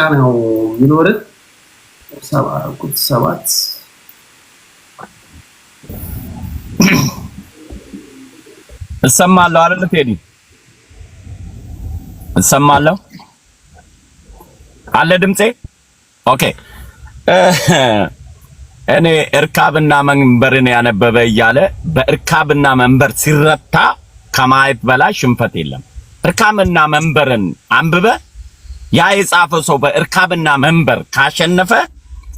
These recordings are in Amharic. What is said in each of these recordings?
ደቂቃ ነው የሚኖርን 7 እሰማለሁ አይደል ቴዲ? እሰማለሁ አለ ድምጼ? ኦኬ። እኔ እርካብና መንበርን ያነበበ እያለ በእርካብና መንበር ሲረታ ከማየት በላይ ሽንፈት የለም። እርካብና መንበርን አንብበ ያ የጻፈው ሰው በእርካብና መንበር ካሸነፈ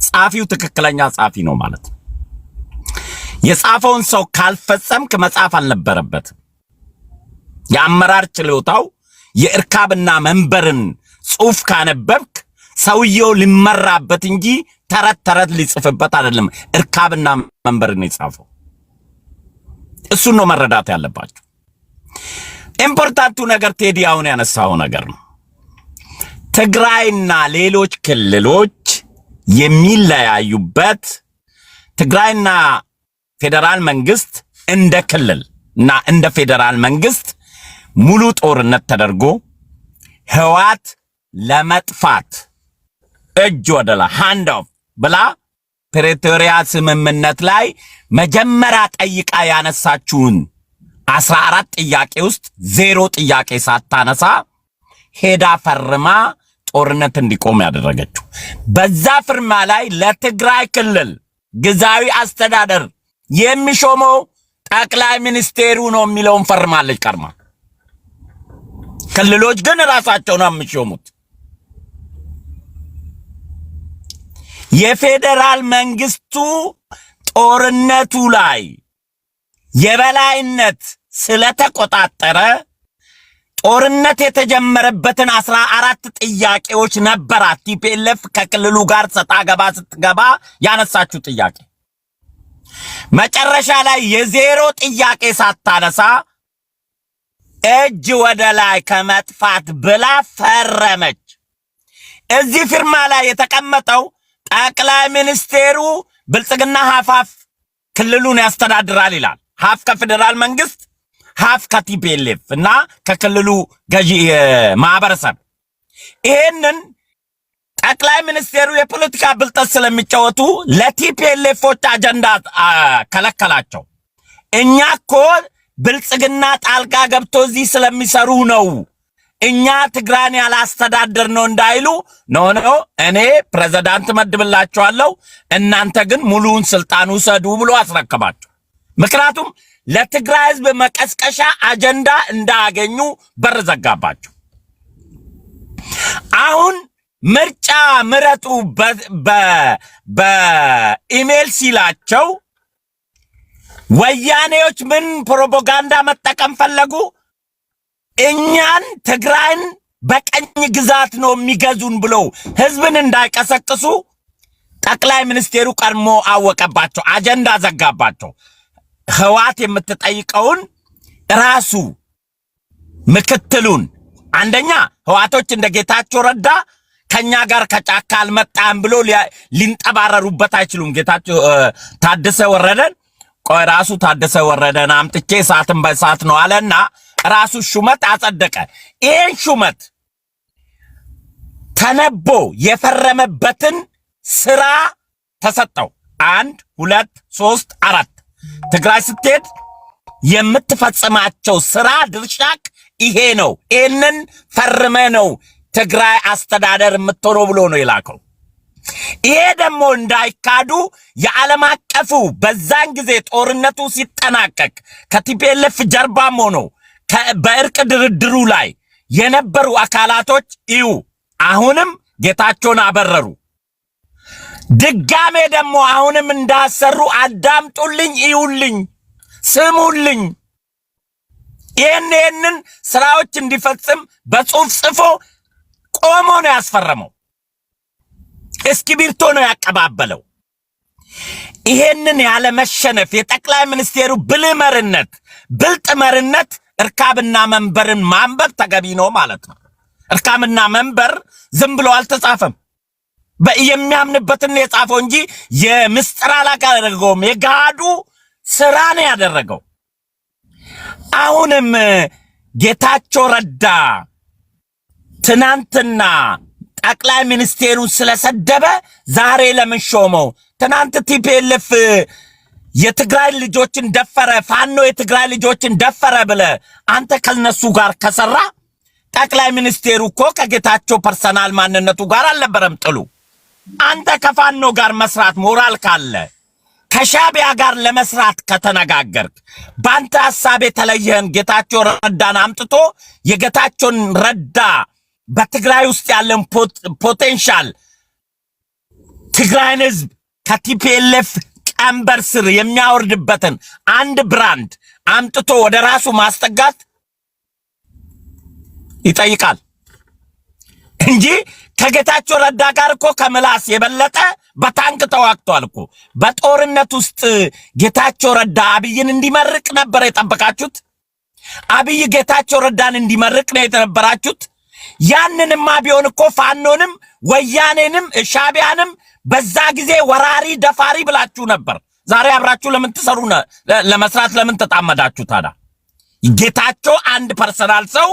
ጻፊው ትክክለኛ ጻፊ ነው ማለት ነው። የጻፈውን ሰው ካልፈጸምክ መጻፍ አልነበረበትም። የአመራር ችሎታው የእርካብና መንበርን ጽሑፍ ካነበብክ ሰውየው ሊመራበት እንጂ ተረት ሊጽፍበት አይደለም። እርካብና መንበርን የጻፈው እሱን ነው መረዳት ያለባችሁ። ኢምፖርታንቱ ነገር ቴዲ አሁን ያነሳው ነገር ነው። ትግራይና ሌሎች ክልሎች የሚለያዩበት ትግራይና ፌደራል መንግስት እንደ ክልል እና እንደ ፌደራል መንግስት ሙሉ ጦርነት ተደርጎ ህዋት ለመጥፋት እጅ ወደላ ሃንድ ኦፍ ብላ ፕሪቶሪያ ስምምነት ላይ መጀመሪያ ጠይቃ ያነሳችውን 14 ጥያቄ ውስጥ 0 ጥያቄ ሳታነሳ ሄዳ ፈርማ ጦርነት እንዲቆም ያደረገችው በዛ ፍርማ ላይ ለትግራይ ክልል ግዛዊ አስተዳደር የሚሾመው ጠቅላይ ሚኒስቴሩ ነው የሚለውን ፈርማለች ቀርማ። ክልሎች ግን ራሳቸው ነው የሚሾሙት። የፌደራል መንግስቱ ጦርነቱ ላይ የበላይነት ስለተቆጣጠረ ጦርነት የተጀመረበትን 14 ጥያቄዎች ነበራት ቲፒኤልኤፍ ከክልሉ ጋር ሰጣ ገባ ስትገባ ያነሳችው ጥያቄ መጨረሻ ላይ የ0 ጥያቄ ሳታነሳ እጅ ወደ ላይ ከመጥፋት ብላ ፈረመች። እዚህ ፊርማ ላይ የተቀመጠው ጠቅላይ ሚኒስቴሩ ብልጽግና ሀፋፍ ክልሉን ያስተዳድራል ይላል። ሀፍ ከፌደራል መንግስት ሀፍ ከቲፒኤልኤፍ እና ከክልሉ ገዢ ማህበረሰብ። ይሄንን ጠቅላይ ሚኒስቴሩ የፖለቲካ ብልጠት ስለሚጫወቱ ለቲፒኤልኤፎች አጀንዳ ከለከላቸው። እኛ እኮ ብልጽግና ጣልቃ ገብቶ እዚህ ስለሚሰሩ ነው እኛ ትግራይን ያላስተዳደር ነው እንዳይሉ ነው እኔ ፕሬዝዳንት መድብላችኋለሁ እናንተ ግን ሙሉውን ስልጣን ውሰዱ ብሎ አስረከባቸው። ምክንያቱም ለትግራይ ህዝብ መቀስቀሻ አጀንዳ እንዳያገኙ በር ዘጋባቸው። አሁን ምርጫ ምረጡ በኢሜል ሲላቸው ወያኔዎች ምን ፕሮፓጋንዳ መጠቀም ፈለጉ? እኛን ትግራይን በቀኝ ግዛት ነው የሚገዙን ብለው ህዝብን እንዳይቀሰቅሱ ጠቅላይ ሚኒስቴሩ ቀድሞ አወቀባቸው፣ አጀንዳ ዘጋባቸው። ህዋት የምትጠይቀውን ራሱ ምክትሉን አንደኛ ህዋቶች እንደ ጌታቸው ረዳ ከኛ ጋር ከጫካ አልመጣም ብሎ ሊንጠባረሩበት አይችሉም። ጌታቸው ታደሰ ወረደን ቆይ ራሱ ታደሰ ወረደን አምጥቼ ሰዓትን በሰዓት ነው አለና ራሱ ሹመት አጸደቀ። ይሄን ሹመት ተነቦ የፈረመበትን ስራ ተሰጠው። 1 2 3 4 ትግራይ ስትሄድ የምትፈጽማቸው ስራ ድርሻክ ይሄ ነው፣ ይሄንን ፈርመ ነው ትግራይ አስተዳደር የምትሆነው ብሎ ነው የላከው። ይሄ ደግሞ እንዳይካዱ የዓለም አቀፉ በዛን ጊዜ ጦርነቱ ሲጠናቀቅ ከቲፒኤልኤፍ ጀርባም ሆኖ በእርቅ ድርድሩ ላይ የነበሩ አካላቶች እዩ አሁንም ጌታቸውን አበረሩ። ድጋሜ ደግሞ አሁንም እንዳሰሩ አዳምጡልኝ፣ እዩልኝ፣ ስሙልኝ። ይህንን ስራዎች እንዲፈጽም በጽሁፍ ጽፎ ቆሞ ነው ያስፈረመው። እስክሪብቶ ነው ያቀባበለው። ይሄንን ያለ መሸነፍ የጠቅላይ ሚኒስቴሩ ብልጥ መርነት እርካብና መንበርን ማንበብ ተገቢ ነው ማለት ነው። እርካብና መንበር ዝም ብሎ አልተጻፈም። የሚያምንበትን የጻፈው እንጂ የምስጥር አላደረገውም። የጋዱ ስራ ነው ያደረገው። አሁንም ጌታቸው ረዳ ትናንትና ጠቅላይ ሚኒስቴሩን ስለሰደበ ዛሬ ለምን ሾመው? ትናንት ቲፒኤልኤፍ የትግራይ ልጆችን ደፈረ፣ ፋኖ የትግራይ ልጆችን ደፈረ ብለ አንተ ከነሱ ጋር ከሰራ ጠቅላይ ሚኒስቴሩ እኮ ከጌታቸው ፐርሰናል ማንነቱ ጋር አልነበረም ጥሉ። አንተ ከፋኖ ጋር መስራት ሞራል ካለ ከሻቢያ ጋር ለመስራት ከተነጋገርክ ባንተ ሐሳብ የተለየን ጌታቸው ረዳን አምጥቶ የጌታቸውን ረዳ በትግራይ ውስጥ ያለን ፖቴንሻል ትግራይን ህዝብ ከቲፒኤልኤፍ ቀንበር ስር የሚያወርድበትን አንድ ብራንድ አምጥቶ ወደ ራሱ ማስጠጋት ይጠይቃል እንጂ ከጌታቸው ረዳ ጋር እኮ ከምላስ የበለጠ በታንክ ተዋግቷል እኮ። በጦርነት ውስጥ ጌታቸው ረዳ አብይን እንዲመርቅ ነበር የጠበቃችሁት? አብይ ጌታቸው ረዳን እንዲመርቅ ነው የተነበራችሁት? ያንንማ ቢሆን እኮ ፋኖንም ወያኔንም ሻቢያንም በዛ ጊዜ ወራሪ ደፋሪ ብላችሁ ነበር። ዛሬ አብራችሁ ለምን ትሰሩ ለመስራት ለምን ተጣመዳችሁ ታዲያ? ጌታቸው አንድ ፐርሰናል ሰው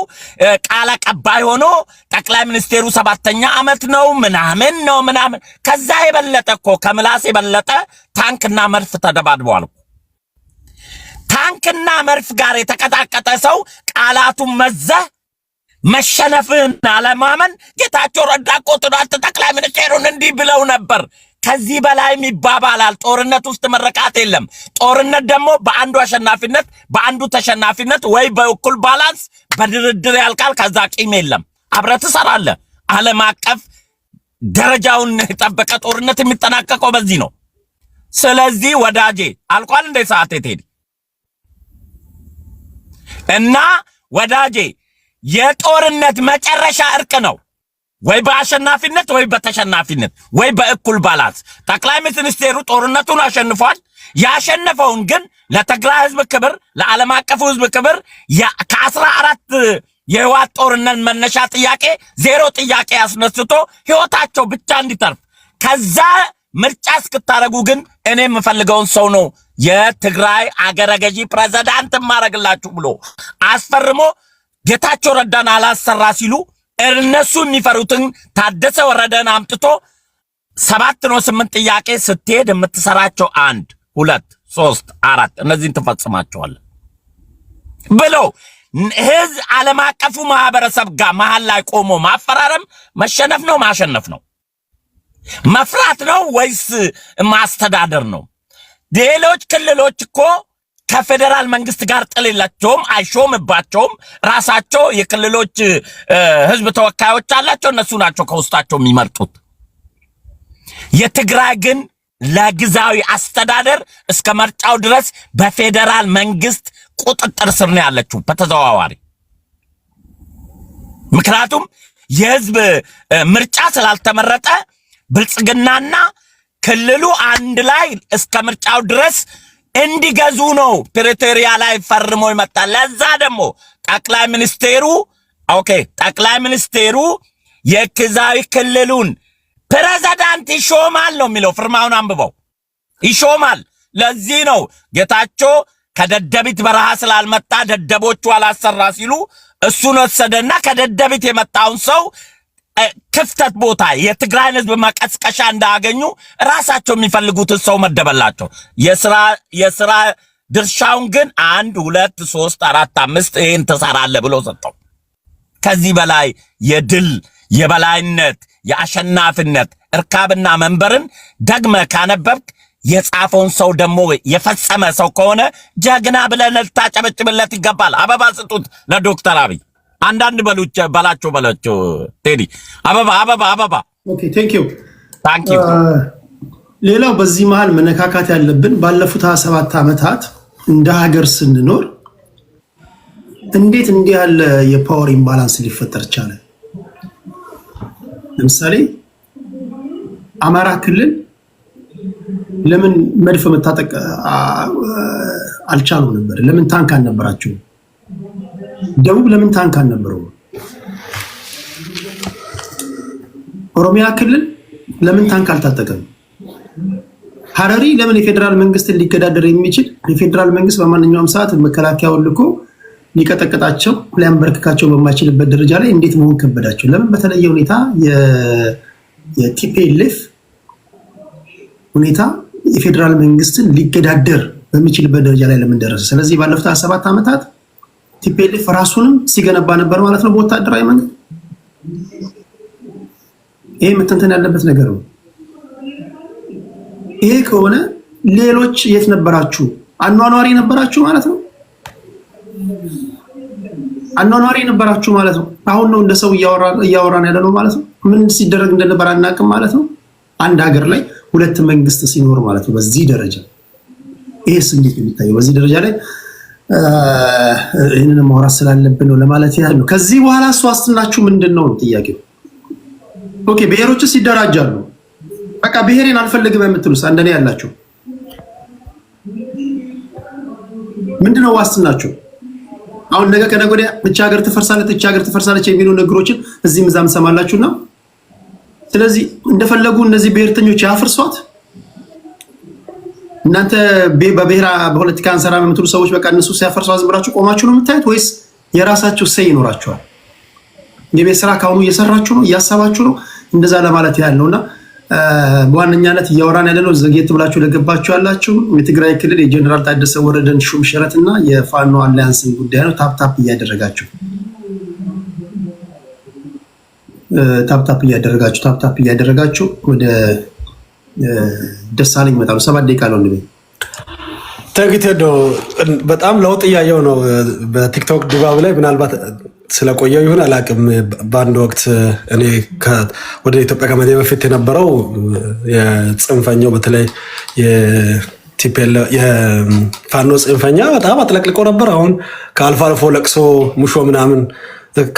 ቃል አቀባይ ሆኖ ጠቅላይ ሚኒስቴሩ 7ኛ ዓመት ነው ምናምን ከዛ የበለጠ እኮ ከምላስ የበለጠ ታንክና መርፍ ተደባድበዋል። ታንክና መርፍ ጋር የተቀጣቀጠ ሰው ቃላቱን መዘህ መሸነፍን አለማመን ጌታቸው ረዳ እኮ ትናንት ጠቅላይ ሚኒስቴሩን እንዲህ ብለው ነበር። ከዚህ በላይ ይባባላል። ጦርነት ውስጥ መረቃት የለም። ጦርነት ደግሞ በአንዱ አሸናፊነት በአንዱ ተሸናፊነት ወይ በእኩል ባላንስ በድርድር ያልቃል። ከዛ ቂም የለም። አብረህ ትሰራለህ። ዓለም አቀፍ ደረጃውን የጠበቀ ጦርነት የሚጠናቀቀው በዚህ ነው። ስለዚህ ወዳጄ አልቋል እንደ ሰዓት ቴዲ እና ወዳጄ የጦርነት መጨረሻ እርቅ ነው። ወይ በአሸናፊነት ወይ በተሸናፊነት ወይ በእኩል ባላንስ። ጠቅላይ ሚኒስቴሩ ጦርነቱን አሸንፏል። ያሸነፈውን ግን ለትግራይ ህዝብ ክብር፣ ለዓለም አቀፉ ህዝብ ክብር ከ14 የህወሓት ጦርነት መነሻ ጥያቄ 0 ጥያቄ ያስነስቶ ህይወታቸው ብቻ እንዲተርፍ ከዛ ምርጫ እስክታረጉ ግን እኔ የምፈልገውን ሰው ነው የትግራይ አገረ ገዢ ፕሬዝዳንት ማረግላችሁ ብሎ አስፈርሞ ጌታቸው ረዳን አላሰራ ሲሉ እነሱ የሚፈሩትን ታደሰ ወረደን አምጥቶ 7 ነው 8 ጥያቄ ስትሄድ የምትሰራቸው 1 2 3 4 እነዚህን ትፈጽማቸዋለህ ብሎ ህዝብ ዓለም አቀፉ ማህበረሰብ ጋር መሃል ላይ ቆሞ ማፈራረም መሸነፍ ነው ማሸነፍ ነው? መፍራት ነው ወይስ ማስተዳደር ነው? ሌሎች ክልሎች እኮ ከፌደራል መንግስት ጋር ጥል የላቸውም፣ አይሾምባቸውም። ራሳቸው የክልሎች ህዝብ ተወካዮች አላቸው። እነሱ ናቸው ከውስጣቸው የሚመርጡት። የትግራይ ግን ለጊዜያዊ አስተዳደር እስከ መርጫው ድረስ በፌደራል መንግስት ቁጥጥር ስር ነው ያለችው በተዘዋዋሪ። ምክንያቱም የህዝብ ምርጫ ስላልተመረጠ ብልጽግናና ክልሉ አንድ ላይ እስከ ምርጫው ድረስ እንዲገዙ ነው ፕሪቶሪያ ላይ ፈርሞ ይመጣል። ለዛ ደግሞ ጠቅላይ ሚኒስቴሩ የጊዜያዊ ክልሉን ፕሬዝዳንት ይሾማል ነው የሚለው። ፍርማውን አንብበው ይሾማል። ለዚህ ነው ጌታቸው ከደደቢት በረሃ ስላልመጣ ደደቦቹ አላሰራ ሲሉ እሱን ወሰደና ከደደቢት የመጣውን ሰው ክፍተት ቦታ የትግራይን ህዝብ መቀስቀሻ እንዳያገኙ ራሳቸው የሚፈልጉትን ሰው መደበላቸው። የሥራ ድርሻውን ግን 1 2 3 4 5 ይሄን ተሰራለ ብሎ ሰጠው። ከዚህ በላይ የድል የበላይነት የአሸናፊነት እርካብና መንበርን ደግመ ካነበብክ የጻፈውን ሰው ደግሞ የፈጸመ ሰው ከሆነ ጀግና ብለን ልታጨበጭብለት ይገባል። አበባ ስጡት ለዶክተር አብይ። አንዳንድ በላቸው ቴዲ አበባ። ኦኬ ቴንክ ዩ። ሌላው በዚህ መሃል መነካካት ያለብን ባለፉት 27 ዓመታት እንደ ሀገር ስንኖር እንዴት እንዲህ ያለ የፓወር ኢምባላንስ ሊፈጠር ቻለ? ለምሳሌ አማራ ክልል ለምን መድፍ መታጠቅ አልቻሉም ነበር? ለምን ታንክ አልነበራቸው? ደቡብ ለምን ታንክ አልነበረው? ኦሮሚያ ክልል ለምን ታንክ አልታጠቀም? ሐረሪ ለምን የፌደራል መንግስት ሊገዳደር የሚችል የፌደራል መንግስት በማንኛውም ሰዓት መከላከያውን ልኮ ሊቀጠቅጣቸው ሊያንበረክካቸው በማይችልበት ደረጃ ላይ እንዴት መሆን ከበዳቸው? ለምን በተለየ ሁኔታ የቲፒኤልኤፍ ሁኔታ የፌዴራል መንግስትን ሊገዳደር በሚችልበት ደረጃ ላይ ለምን ደረሰ? ስለዚህ ባለፉት 27 ዓመታት ቲፒኤልኤፍ ራሱንም ሲገነባ ነበር ማለት ነው በወታደራዊ መንገድ። ይሄ መተንተን ያለበት ነገር ነው። ይሄ ከሆነ ሌሎች የት ነበራችሁ? አኗኗሪ ነበራችሁ ማለት ነው። አኗኗሪ ነበራችሁ ማለት ነው። አሁን ነው እንደ ሰው እያወራን ያለ ነው ማለት ነው። ምን ሲደረግ እንደነበር አናውቅም ማለት ነው። አንድ ሀገር ላይ ሁለት መንግስት ሲኖር ማለት ነው በዚህ ደረጃ። ይሄስ እንዴት የሚታየው በዚህ ደረጃ ላይ? ይህንን ማውራት ስላለብን ነው ለማለት ያህል ነው። ከዚህ በኋላ ዋስትናችሁ ምንድን ነው ጥያቄው? ኦኬ ብሔሮችስ ይደራጃሉ። በቃ ብሔሬን አልፈልግም የምትሉስ እንደኔ ያላችሁ ምንድነው ዋስትናችሁ? አሁን ነገ ከነገ ወዲያ እቺ ሀገር ትፈርሳለች የሚሉ ነገሮችን እዚህም እዛም ሰማላችሁና ስለዚህ እንደፈለጉ እነዚህ ብሔርተኞች ያፍርሷት። እናንተ በፖለቲካ አንሰራ የምትሉ ሰዎች በቃ እነሱ ሲያፈርሱ አዝምራችሁ ቆማችሁ ነው የምታዩት ወይስ የራሳችሁ ሰይ ይኖራችኋል? የቤት ስራ ካሁኑ እየሰራችሁ ነው እያሰባችሁ ነው? እንደዛ ለማለት ያህል ነውና በዋነኛነት እያወራን ያለነው ዘግየት ብላችሁ ለገባችሁ ያላችሁ የትግራይ ክልል የጀነራል ታደሰ ወረደን ሹም ሽረትና የፋኖ አላያንስን ጉዳይ ነው። ታፕታፕ እያደረጋችሁ ወደ ደሳለኝ ይመጣሉ። 7 ደቂቃ ነው እንዴ? ተግቴዶ በጣም ለውጥ እያየው ነው በቲክቶክ ድባብ ላይ። ምናልባት ስለቆየው ይሁን አላውቅም። በአንድ ወቅት እኔ ወደ ኢትዮጵያ ከመሄዴ በፊት የነበረው የጽንፈኛው በተለይ የፋኖ ጽንፈኛ በጣም አጥለቅልቆ ነበር። አሁን ከአልፎ አልፎ ለቅሶ ሙሾ ምናምን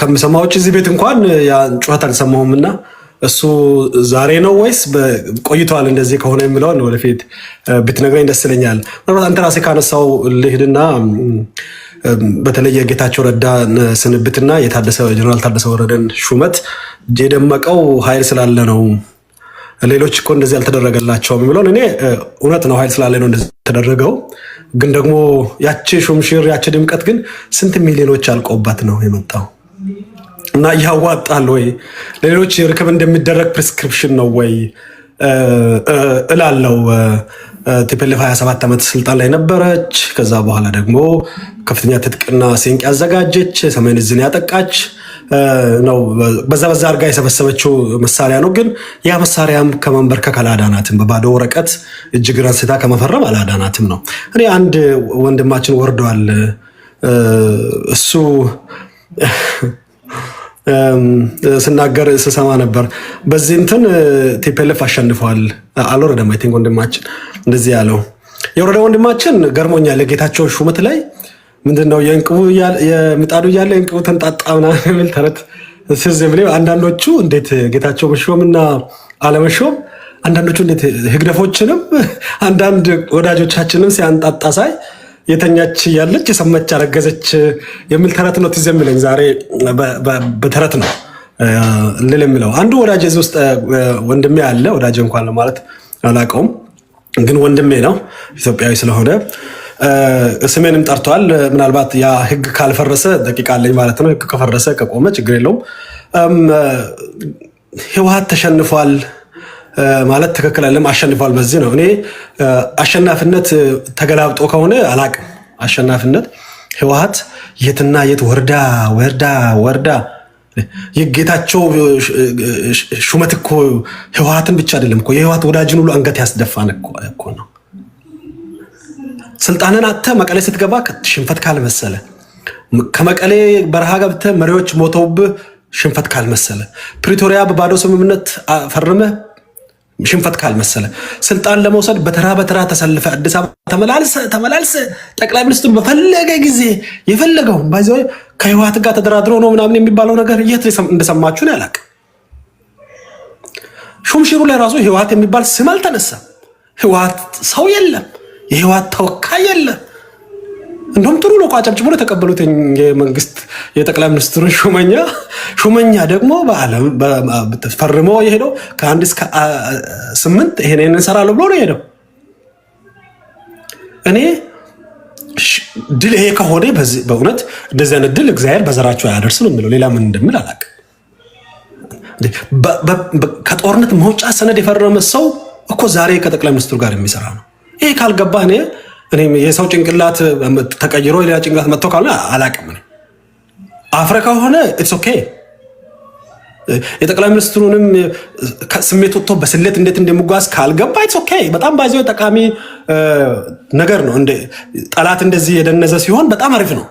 ከምሰማዎች እዚህ ቤት እንኳን ጩኸት አልሰማሁም እና እሱ ዛሬ ነው ወይስ ቆይቷል? እንደዚህ ከሆነ የሚለውን ወደፊት ብትነግረኝ ደስ ይለኛል። ምናልባት አንተ ራስህ ካነሳው ልሂድና በተለይ የጌታቸው ረዳ ስንብትና የጀነራል ታደሰ ወረደን ሹመት የደመቀው ኃይል ስላለ ነው፣ ሌሎች እኮ እንደዚህ አልተደረገላቸውም የሚለውን እኔ እውነት ነው፣ ኃይል ስላለ ነው እንደዚህ ተደረገው። ግን ደግሞ ያቺ ሹምሽር ያቺ ድምቀት ግን ስንት ሚሊዮኖች አልቆባት ነው የመጣው እና ያዋጣል ወይ? ለሌሎች ርክብ እንደሚደረግ ፕሪስክሪፕሽን ነው ወይ እላለው። ቲፒኤልኤፍ 27 ዓመት ስልጣን ላይ ነበረች። ከዛ በኋላ ደግሞ ከፍተኛ ትጥቅና ሲንቅ ያዘጋጀች፣ ሰሜን ዕዝን ያጠቃች ነው። በዛ አድርጋ የሰበሰበችው መሳሪያ ነው። ግን ያ መሳሪያም ከመንበርከክ አላዳናትም። በባዶ ወረቀት እጅግር አንስታ ከመፈረም አላዳናትም ነው። እኔ አንድ ወንድማችን ወርደዋል። እሱ ስናገር ስሰማ ነበር። በዚህ እንትን ቲፒኤልኤፍ አሸንፈዋል። አልወረደም። አይ ቲንክ ወንድማችን እንደዚህ ያለው የወረደ ወንድማችን ገርሞኛል። የጌታቸው ሹመት ላይ ምንድነው የምጣዱ እያለ የእንቅቡ ተንጣጣ ምናምን የሚል ተረት ስዝ ብሌ አንዳንዶቹ እንዴት ጌታቸው መሾምና አለመሾም አንዳንዶቹ እንዴት ህግደፎችንም አንዳንድ ወዳጆቻችንም ሲያንጣጣ ሳይ የተኛች ያለች የሰመች አረገዘች የሚል ተረት ነው ትዝ የሚለኝ። ዛሬ በተረት ነው ልል የሚለው አንዱ ወዳጅ እዚህ ውስጥ ወንድሜ አለ። ወዳጅ እንኳን ለማለት አላውቀውም፣ ግን ወንድሜ ነው ኢትዮጵያዊ ስለሆነ ስሜንም ጠርቷል። ምናልባት ያ ህግ ካልፈረሰ ደቂቃ አለኝ ማለት ነው። ህግ ከፈረሰ ከቆመ ችግር የለውም። ህወሓት ተሸንፏል ማለት ትክክል አይደለም። አሸንፏል። በዚህ ነው እኔ አሸናፊነት ተገላብጦ ከሆነ አላቅም። አሸናፊነት ህወሓት የትና የት ወርዳ የጌታቸው ሹመት እኮ ህወሓትን ብቻ አይደለም እኮ የህወሓት ወዳጅን ሁሉ አንገት ያስደፋን እኮ ነው። ስልጣንን አጥተህ መቀሌ ስትገባ ሽንፈት ካልመሰለ፣ ከመቀሌ በረሃ ገብተህ መሪዎች ሞተውብህ ሽንፈት ካልመሰለ፣ ፕሪቶሪያ በባዶ ስምምነት ፈርመህ ሽንፈት ካልመሰለ፣ ስልጣን ለመውሰድ በተራ ተሰልፈ አዲስ አበባ ተመላልሰ ጠቅላይ ሚኒስትሩ በፈለገ ጊዜ የፈለገው ባይዘው ከህወሓት ጋር ተደራድሮ ነው ምናምን የሚባለው ነገር የት እንደሰማችሁ ነው ያላቅ። ሹምሽሩ ላይ ራሱ ህወሓት የሚባል ስም አልተነሳም። ህወሓት ሰው የለም፣ የህወሓት ተወካይ የለም። እንደውም ጥሩ ነው ቋጨብጭቦ የተቀበሉት የመንግስት የጠቅላይ ሚኒስትሩን ሹመኛ ደግሞ በዓለም ፈርሞ የሄደው ከ1 እስከ 8 ይሄንን እንሰራለሁ ብሎ ነው የሄደው። እኔ ድል ይሄ ከሆነ በእውነት እንደዚህ አይነት ድል እግዚአብሔር በዘራቸው አያደርስ ነው የሚለው። ሌላ ምን እንደምል አላውቅም። ከጦርነት መውጫ ሰነድ የፈረመ ሰው እኮ ዛሬ ከጠቅላይ ሚኒስትሩ ጋር የሚሰራ ነው። ይሄ ካልገባህ እኔ የሰው ጭንቅላት ተቀይሮ ሌላ ጭንቅላት መጥቶ ካልሆነ አላውቅም። አፍረ ከሆነ ኢትስ ኦኬ። የጠቅላይ ሚኒስትሩንም ስሜት ወጥቶ በስሌት እንዴት እንደሚጓዝ ካልገባ ኢትስ ኦኬ። በጣም ባይዘው ጠቃሚ ነገር ነው። ጠላት እንደዚህ የደነዘ ሲሆን በጣም አሪፍ ነው።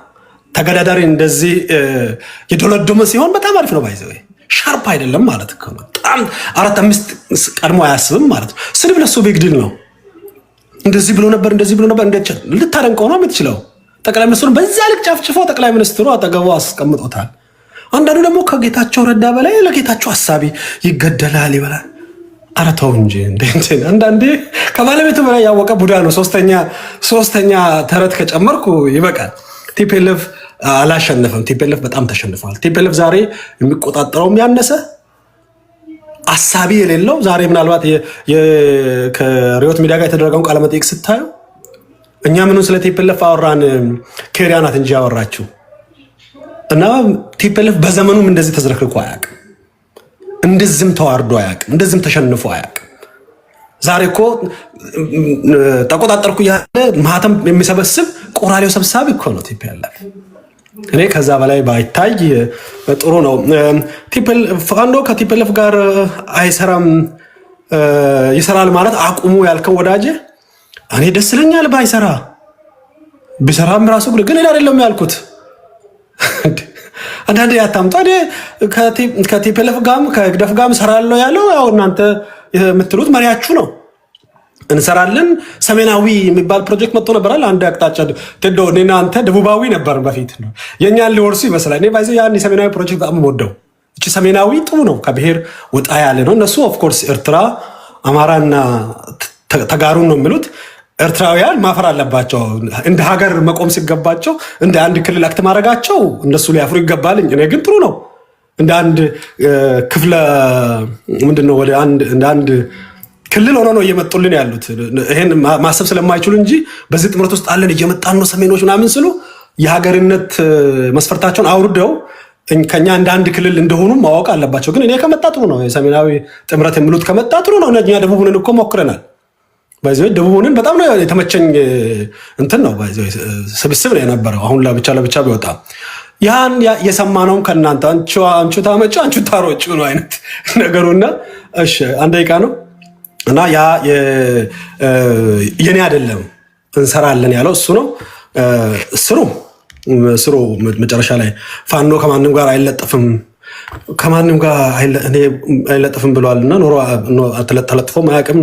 ተገዳዳሪ እንደዚህ የዶለዶመ ሲሆን በጣም አሪፍ ነው። ባይዘው ሻርፕ አይደለም ማለት ነው። በጣም 4-5 ቀድሞ አያስብም ማለት ነው። ስድብ ለሱ ቢግ ዲል ነው። እንደዚህ ብሎ ነበር እንደዚህ ልታደንቀው ነው የምትችለው። ጠቅላይ ሚኒስትሩን በዛ ልክ ጨፍጭፎ ጠቅላይ ሚኒስትሩ አጠገቡ አስቀምጦታል። አንዳንዱ ደግሞ ከጌታቸው ረዳ በላይ ለጌታቸው ሐሳቢ ይገደላል ይበላል። ኧረ ተው እንጂ አንዳንዴ ከባለቤቱ በላይ ያወቀ ቡዳ ነው። ሶስተኛ ተረት ከጨመርኩ ይበቃል። ቲፒኤልኤፍ አላሸነፈም። ቲፒኤልኤፍ በጣም ተሸንፏል። ቲፒኤልኤፍ ዛሬ የሚቆጣጠረውም ያነሰ ሐሳቢ የሌለው ዛሬ ምናልባት ከሪዮት ሚዲያ ጋር የተደረገውን ቃለ መጠይቅ ስታዩ እኛ ምኑን ስለ ቲፒኤልኤፍ አወራን፣ ኬሪያ ናት እንጂ ያወራችሁ እና ቲፒኤልኤፍ በዘመኑም እንደዚህ ተዝረክርኮ አያውቅም። እንደዚህም ተዋርዶ አያውቅም። እንደዚህም ተሸንፎ አያውቅም። ዛሬ እኮ ተቆጣጠርኩ ያለ ማህተም የሚሰበስብ ቆራሌው ሰብሳቢ እኮ ነው ቲፒኤልኤፍ። እኔ ከዛ በላይ ባይታይ ጥሩ ነው። ፋኖ ከቲፒኤልኤፍ ጋር አይሰራም ይሰራል ማለት አቁሙ ያልከው ወዳጄ እኔ ደስ ይለኛል ባይሰራ። ቢሰራም ራሱ ግን እኔ አይደለም ያልኩት። አንዳንዴ ያታምጣ ከቲፒኤልኤፍ ጋርም ከግደፍ ጋርም ሰራለው ያለው ያው እናንተ የምትሉት መሪያችሁ ነው። እንሰራለን ሰሜናዊ የሚባል ፕሮጀክት መጥቶ ነበራል። አንድ አቅጣጫ ተደው እኔና አንተ ደቡባዊ ነበር በፊት ነው የኛን ሊወርሱ ይመስላል። እኔ ባይዘ ያን ሰሜናዊ ፕሮጀክት በጣም ወደው እቺ ሰሜናዊ ጥሩ ነው፣ ከብሔር ወጣ ያለ ነው። እነሱ ኦፍ ኮርስ ኤርትራ፣ አማራና ተጋሩን ነው የሚሉት። ኤርትራውያን ማፈር አለባቸው። እንደ ሀገር መቆም ሲገባቸው እንደ አንድ ክልል አክት ማድረጋቸው እነሱ ሊያፍሩ ይገባል። እኔ ግን ጥሩ ነው እንደ አንድ ክፍለ ምንድነው ወደ አንድ ክልል ሆኖ ነው እየመጡልን ያሉት። ይሄን ማሰብ ስለማይችሉ እንጂ በዚህ ጥምረት ውስጥ አለን እየመጣን ነው ሰሜኖች ምናምን ስሉ የሀገርነት መስፈርታቸውን አውርደው ከኛ እንደ አንድ ክልል እንደሆኑ ማወቅ አለባቸው። ግን እኔ ከመጣ ጥሩ ነው። የሰሜናዊ ጥምረት የሚሉት ከመጣ ጥሩ ነው። እኛ ደቡብን እኮ ሞክረናል። ባይዘው ደቡብን በጣም ነው የተመቸኝ እንትን ነው። ባይዘው ስብስብ ነው የነበረው። አሁን ለብቻ ቢወጣ ያን የሰማነው ከናንተ አንቺ ታመጪ አንቺ ታሮጪ ነው አይነት ነገሩና እሺ አንድ ደቂቃ ነው እና ያ የኔ አይደለም እንሰራለን ያለው እሱ ነው። ስሩ መጨረሻ ላይ ፋኖ ከማንም ጋር አይለጠፍም አይለጠፍም ብሏልና ኖሮ ተለጥፎም አያውቅም።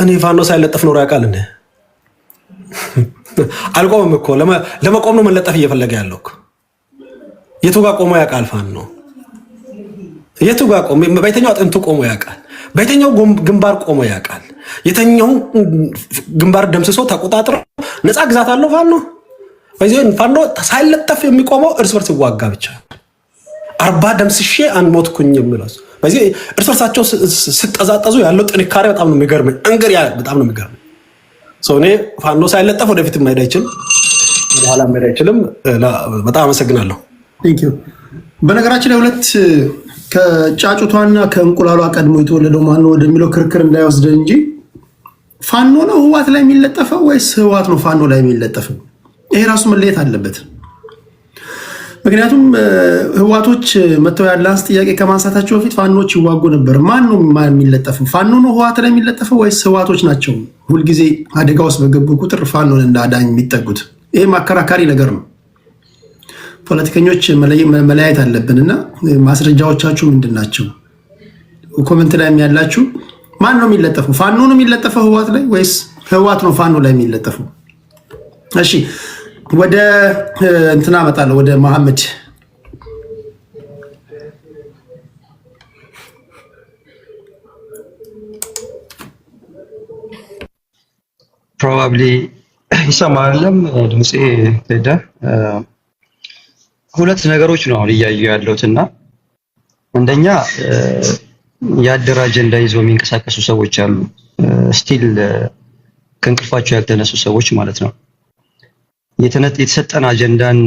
እኔ ፋኖ ሳይለጠፍ ኖሮ ያውቃል እንዴ? አልቆምም እኮ ለመቆም ነው መለጠፍ እየፈለገ ያለው እኮ። የቱ ጋር ቆሞ ያውቃል ፋኖ? የቱ ጋር ቆሞ በየትኛው አጥንቱ ቆሞ ያውቃል? በየትኛው ግንባር ቆሞ ያውቃል? የተኛው ግንባር ደምስሶ ተቆጣጥሮ ነፃ ግዛት አለው ፋኖ። ፋኖ ሳይለጠፍ የሚቆመው እርስ በርስ ይዋጋ ብቻ 40 ደምስሼ አንሞትኩኝ የሚለው በዚህ እርስ በርሳቸው ሲጠዛጠዙ ያለው ጥንካሬ በጣም ነው የሚገርመኝ። በጣም ነው የሚገርመኝ። እኔ ፋኖ ሳይለጠፍ ወደፊት መሄድ አይችልም፣ ወደኋላ መሄድ አይችልም። በጣም አመሰግናለሁ። በነገራችን ላይ ሁለት ከጫጩቷና ከእንቁላሏ ቀድሞ የተወለደው ማን ነው ወደሚለው ክርክር እንዳይወስደን እንጂ ፋኖ ነው ህዋት ላይ የሚለጠፈው ወይስ ህዋት ነው ፋኖ ላይ የሚለጠፈው? ይሄ ራሱ መለየት አለበት። ምክንያቱም ህዋቶች መተው ያላንስ ጥያቄ ከማንሳታቸው በፊት ፋኖች ይዋጉ ነበር። ማን ነው የሚለጠፈው? ፋኖ ነው ህዋት ላይ የሚለጠፈው ወይስ ህዋቶች ናቸው ሁልጊዜ አደጋ ውስጥ በገቡ ቁጥር ፋኖን እንዳዳኝ የሚጠጉት? ይሄ ማከራካሪ ነገር ነው። ፖለቲከኞች መለያየት አለብን እና ማስረጃዎቻችሁ ምንድን ናቸው? ኮመንት ላይ ያላችሁ ማን ነው የሚለጠፈው? ፋኖ ነው የሚለጠፈው ህዋት ላይ ወይስ ህዋት ነው ፋኖ ላይ የሚለጠፈው? እሺ ወደ እንትና እመጣለሁ፣ ወደ መሐመድ። ፕሮባብሊ ይሰማልም ድምጼ ሄደ። ሁለት ነገሮች ነው አሁን እያየሁ ያለሁት እና አንደኛ የአደራ አጀንዳ ይዘው የሚንቀሳቀሱ ሰዎች አሉ። ስቲል ከእንቅልፋቸው ያልተነሱ ሰዎች ማለት ነው። የተሰጠን አጀንዳን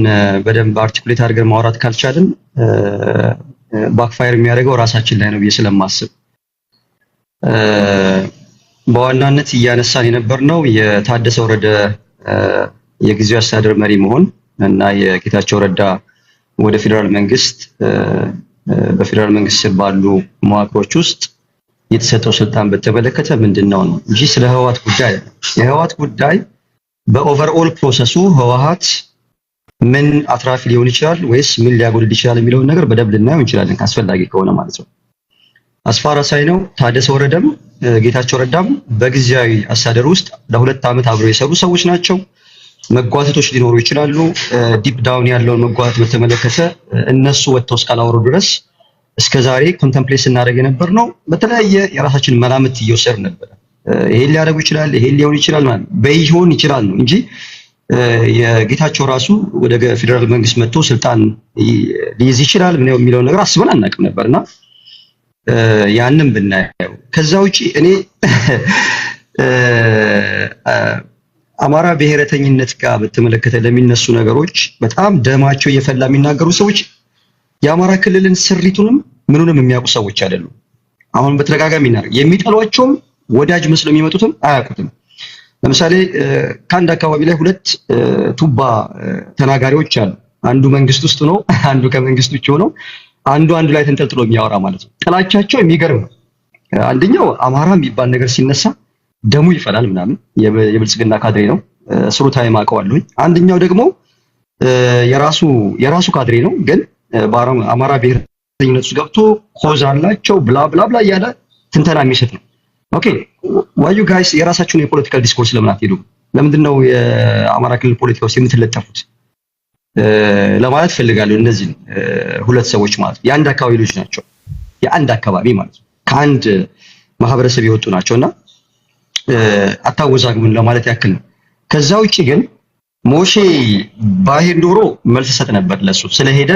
በደንብ አርቲኩሌት አድርገን ማውራት ካልቻልን ባክፋየር የሚያደርገው ራሳችን ላይ ነው ብዬ ስለማስብ በዋናነት እያነሳን የነበርነው የታደሰ ወረደ የጊዜያዊ አስተዳደር መሪ መሆን እና የጌታቸው ረዳ ወደ ፌደራል መንግስት በፌደራል መንግስት ስር ባሉ መዋቅሮች ውስጥ የተሰጠው ስልጣን በተመለከተ ምንድነው ነው እንጂ ስለ ህወሓት ጉዳይ የህወሓት ጉዳይ በኦቨርኦል ፕሮሰሱ ህወሓት ምን አትራፊ ሊሆን ይችላል ወይስ ምን ሊያጎድል ይችላል የሚለውን ነገር በደንብ ልናየው እንችላለን ካስፈላጊ ከሆነ ማለት ነው። አስፋራሳይ ነው ታደሰ ወረደም ጌታቸው ረዳም በጊዜያዊ አስተዳደር ውስጥ ለ2 ዓመት አብረው የሰሩ ሰዎች ናቸው። መጓተቶች ሊኖሩ ይችላሉ። ዲፕ ዳውን ያለውን መጓተት በተመለከተ እነሱ ወጥተው እስካላወሩ ድረስ እስከዛሬ ኮንተምፕሌት ስናደርግ የነበር ነው በተለያየ የራሳችን መላምት እየወሰድን ነበር። ይሄን ሊያደርጉ ይችላል ይሄን ሊሆን ይችላል ማለት በይሆን ይችላል ነው እንጂ የጌታቸው ራሱ ወደ ፌደራል መንግስት መጥቶ ስልጣን ሊይዝ ይችላል ምን የሚለው ነገር አስበን አናውቅም ነበርና ያንን ብናየው ከዛ ውጪ እኔ አማራ ብሔረተኝነት ጋር በተመለከተ ለሚነሱ ነገሮች በጣም ደማቸው እየፈላ የሚናገሩ ሰዎች የአማራ ክልልን ስሪቱንም ምኑንም የሚያውቁ ሰዎች አይደሉም። አሁን በተደጋጋሚ የሚጠሏቸውም ወዳጅ መስለው የሚመጡትም አያውቁትም። ለምሳሌ ከአንድ አካባቢ ላይ 2 ቱባ ተናጋሪዎች አሉ። አንዱ መንግስት ውስጥ ነው፣ አንዱ ከመንግስት ውጭ ሆኖ አንዱ ላይ ተንጠልጥሎ የሚያወራ ማለት ነው። ጥላቻቸው የሚገርም ነው። አንደኛው አማራ የሚባል ነገር ሲነሳ ደሙ ይፈላል ምናምን የብልጽግና ካድሬ ነው ስሩ ታይም አውቀዋለሁ። አንደኛው ደግሞ የራሱ ካድሬ ነው ግን አማራ ብሔረተኝነት ውስጥ ገብቶ ኮዝ አላቸው ብላ ብላ ብላ እያለ ትንተና የሚሰጥ ነው። ኦኬ ዋዩ ጋይስ የራሳችሁን የፖለቲካል ዲስኮርስ ለምን አትሄዱም? ለምንድነው የአማራ ክልል ፖለቲካ ውስጥ የምትለጠፉት ለማለት ፈልጋለሁ። እነዚህ 2 ሰዎች ማለት የአንድ አካባቢ ልጆች ናቸው። የአንድ አካባቢ ማለት ከአንድ ማህበረሰብ የወጡ ናቸውና አታወዛግቡን ለማለት ያክል ነው። ከዛ ውጪ ግን ሞሼ ባሄድ ኖሮ መልስ ሰጥ ነበር ለሱ ስለሄደ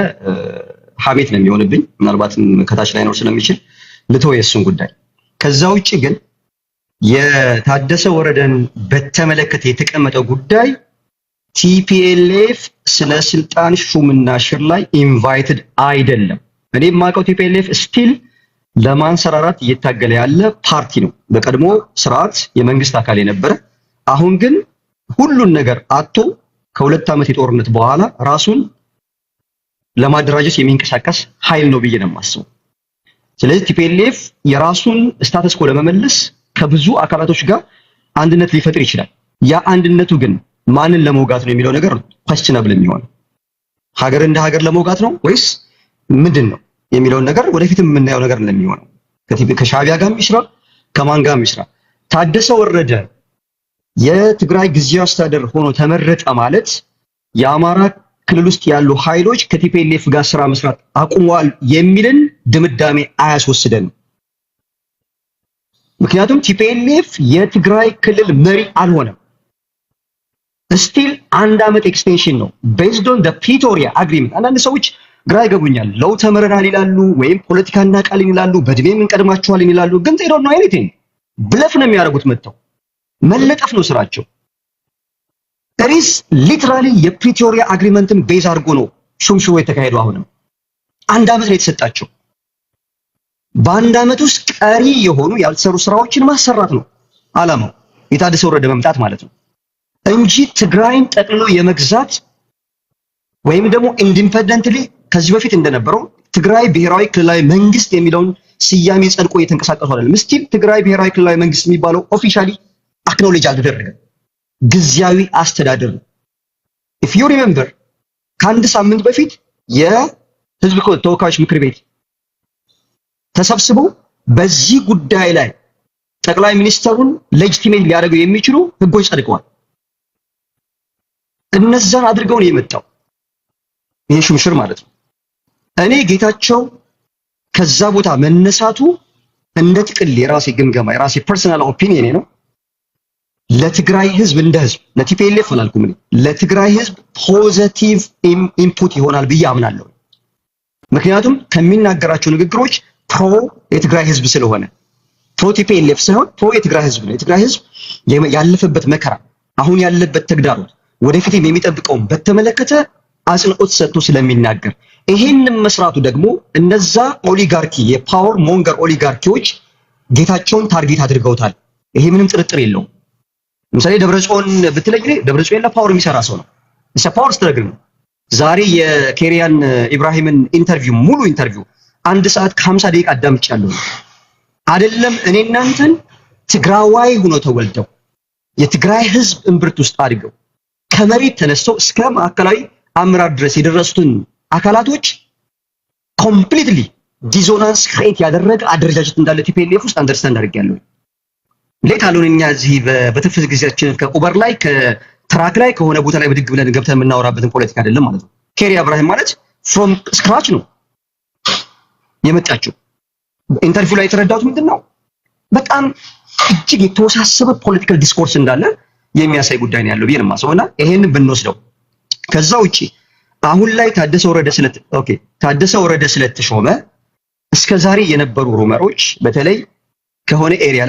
ሐሜት ነው የሚሆንብኝ ምናልባትም ከታች ላይ ነው ስለሚችል ልተው የሱን ጉዳይ። ከዛ ውጪ ግን የታደሰ ወረደን በተመለከተ የተቀመጠው ጉዳይ ቲፒኤልኤፍ ስለ ስልጣን ሹምና ሽር ላይ ኢንቫይትድ አይደለም። እኔ የማውቀው ቲፒኤልኤፍ ስቲል ለማንሰራራት እየታገለ ያለ ፓርቲ ነው። በቀድሞ ስርዓት የመንግስት አካል የነበረ አሁን ግን ሁሉን ነገር አጥቶ ከ2 ዓመት የጦርነት በኋላ ራሱን ለማደራጀት የሚንቀሳቀስ ኃይል ነው ብዬ ነው የማስበው። ስለዚህ ቲፒኤልኤፍ የራሱን ስታተስ ኮ ለመመለስ ከብዙ አካላቶች ጋር አንድነት ሊፈጥር ይችላል። ያ አንድነቱ ግን ማንን ለመውጋት ነው የሚለው ነገር ኳስቸናብል የሚሆነው ሀገር እንደ ሀገር ለመውጋት ነው ወይስ ምንድነው የሚለው ነገር ወደፊት የምናየው ነገር እንደሚሆነው ከሻዕቢያ ጋር ይስራ ከማን ጋር ይስራ ታደሰ ወረደ የትግራይ ጊዜያዊ አስተዳደር ሆኖ ተመረጠ ማለት የአማራ ክልል ውስጥ ያሉ ኃይሎች ከቲፒኤልኤፍ ጋር ስራ መስራት አቁመዋል የሚልን ድምዳሜ አያስወስደንም። ምክንያቱም ቲፒኤልኤፍ የትግራይ ክልል መሪ አልሆነም። ስቲል 1 ዓመት ኤክስቴንሽን ነው ቤዝድ ኦን ዘ ፕሪቶሪያ አግሪመንት። አንዳንድ ሰዎች ግራ ይገቡኛል። ለው ተመረናል ይላሉ ወይም ፖለቲካ እናቃልን ይላሉ፣ በእድሜ እንቀድማቸዋልን ይላሉ። ግን they don't know anything ብለፍ ነው የሚያደርጉት። መጥተው መለጠፍ ነው ስራቸው። ተሪስ ሊትራሊ የፕሪቶሪያ አግሪመንትን ቤዝ አድርጎ ነው ሹምሽሮ የተካሄደው። አሁንም 1 ዓመት ነው የተሰጣቸው። በ1 ዓመት ውስጥ ቀሪ የሆኑ ያልተሰሩ ስራዎችን ማሰራት ነው አላማው፣ የታደሰ ወረደ መምጣት ማለት ነው እንጂ ትግራይን ጠቅልሎ የመግዛት ወይም ደግሞ ኢንዲፔንደንትሊ ከዚህ በፊት እንደነበረው ትግራይ ብሔራዊ ክልላዊ መንግስት የሚለውን ስያሜ ጸድቆ እየተንቀሳቀሱ አይደለም። ስቲል ትግራይ ብሔራዊ ክልላዊ መንግስት የሚባለው ኦፊሻሊ አክኖሌጅ አልተደረገም። ጊዜያዊ አስተዳደር ነው። if you remember ከአንድ ሳምንት በፊት የህዝብ ተወካዮች ምክር ቤት ተሰብስበው በዚህ ጉዳይ ላይ ጠቅላይ ሚኒስትሩን ሌጂቲሜት ሊያደርጉ የሚችሉ ህጎች ጸድቀዋል። እነዛን አድርገው ነው የመጣው ይሄ ሹምሽር ማለት ነው። እኔ ጌታቸው ከዛ ቦታ መነሳቱ እንደ ጥቅል የራሴ ግምገማ የራሴ ፐርሰናል ኦፒኒየን ነው። ለትግራይ ህዝብ እንደ ህዝብ ለቲፒኤልኤፍ አላልኩም እኔ ለትግራይ ህዝብ ፖዚቲቭ ኢንፑት ይሆናል ብዬ አምናለሁ። ምክንያቱም ከሚናገራቸው ንግግሮች ፕሮ የትግራይ ህዝብ ስለሆነ ፕሮ ቲፒኤልኤፍ ሳይሆን ፕሮ የትግራይ ህዝብ ነው። የትግራይ ህዝብ ያለፈበት መከራ አሁን ያለበት ተግዳሮት ወደፊትም የሚጠብቀውን በተመለከተ አጽንኦት ሰጥቶ ስለሚናገር ይሄንን መስራቱ ደግሞ እነዛ ኦሊጋርኪ የፓወር ሞንገር ኦሊጋርኪዎች ጌታቸውን ታርጌት አድርገውታል። ይሄ ምንም ጥርጥር የለውም። ለምሳሌ ደብረጽዮን ብትለኝ ደብረጽዮን ለፓወር የሚሰራ ሰው ነው። እሺ ፓወር ስትረግል ነው። ዛሬ የኬሪያን ኢብራሂምን ኢንተርቪው ሙሉ ኢንተርቪው 1 ሰዓት ከ50 ደቂቃ አዳምጫለሁ። አይደለም እኔ እናንተን ትግራዋይ ሆኖ ተወልደው የትግራይ ህዝብ እምብርት ውስጥ አድገው ከመሬት ተነስተው እስከ ማዕከላዊ አመራር ድረስ የደረሱትን አካላቶች ኮምፕሊትሊ ዲዞናንስ ክሬት ያደረገ አደረጃጀት እንዳለ ቲፒኤልኤፍ ውስጥ አንደርስታንድ አድርጌያለሁ። ሌት አሉን እኛ እዚህ በትርፍ ጊዜያችን ከኡበር ላይ ከትራክ ላይ ከሆነ ቦታ ላይ ብድግ ብለን ገብተን የምናወራበትን ፖለቲካ አይደለም ማለት ነው። ኬሪያ ኢብራሂም ማለት ፍሮም ስክራች ነው የመጣችው። ኢንተርቪው ላይ የተረዳሁት ምንድነው በጣም እጅግ የተወሳሰበ ፖለቲካል ዲስኮርስ እንዳለ የሚያሳይ ጉዳይ ነው ያለው ብዬ ነው የማስበውና ይሄንን ብንወስደው ከዛ ውጪ አሁን ላይ ታደሰ ወረደ ስለተሾመ እስከዛሬ የነበሩ ሩመሮች በተለይ ከሆነ ኤሪያ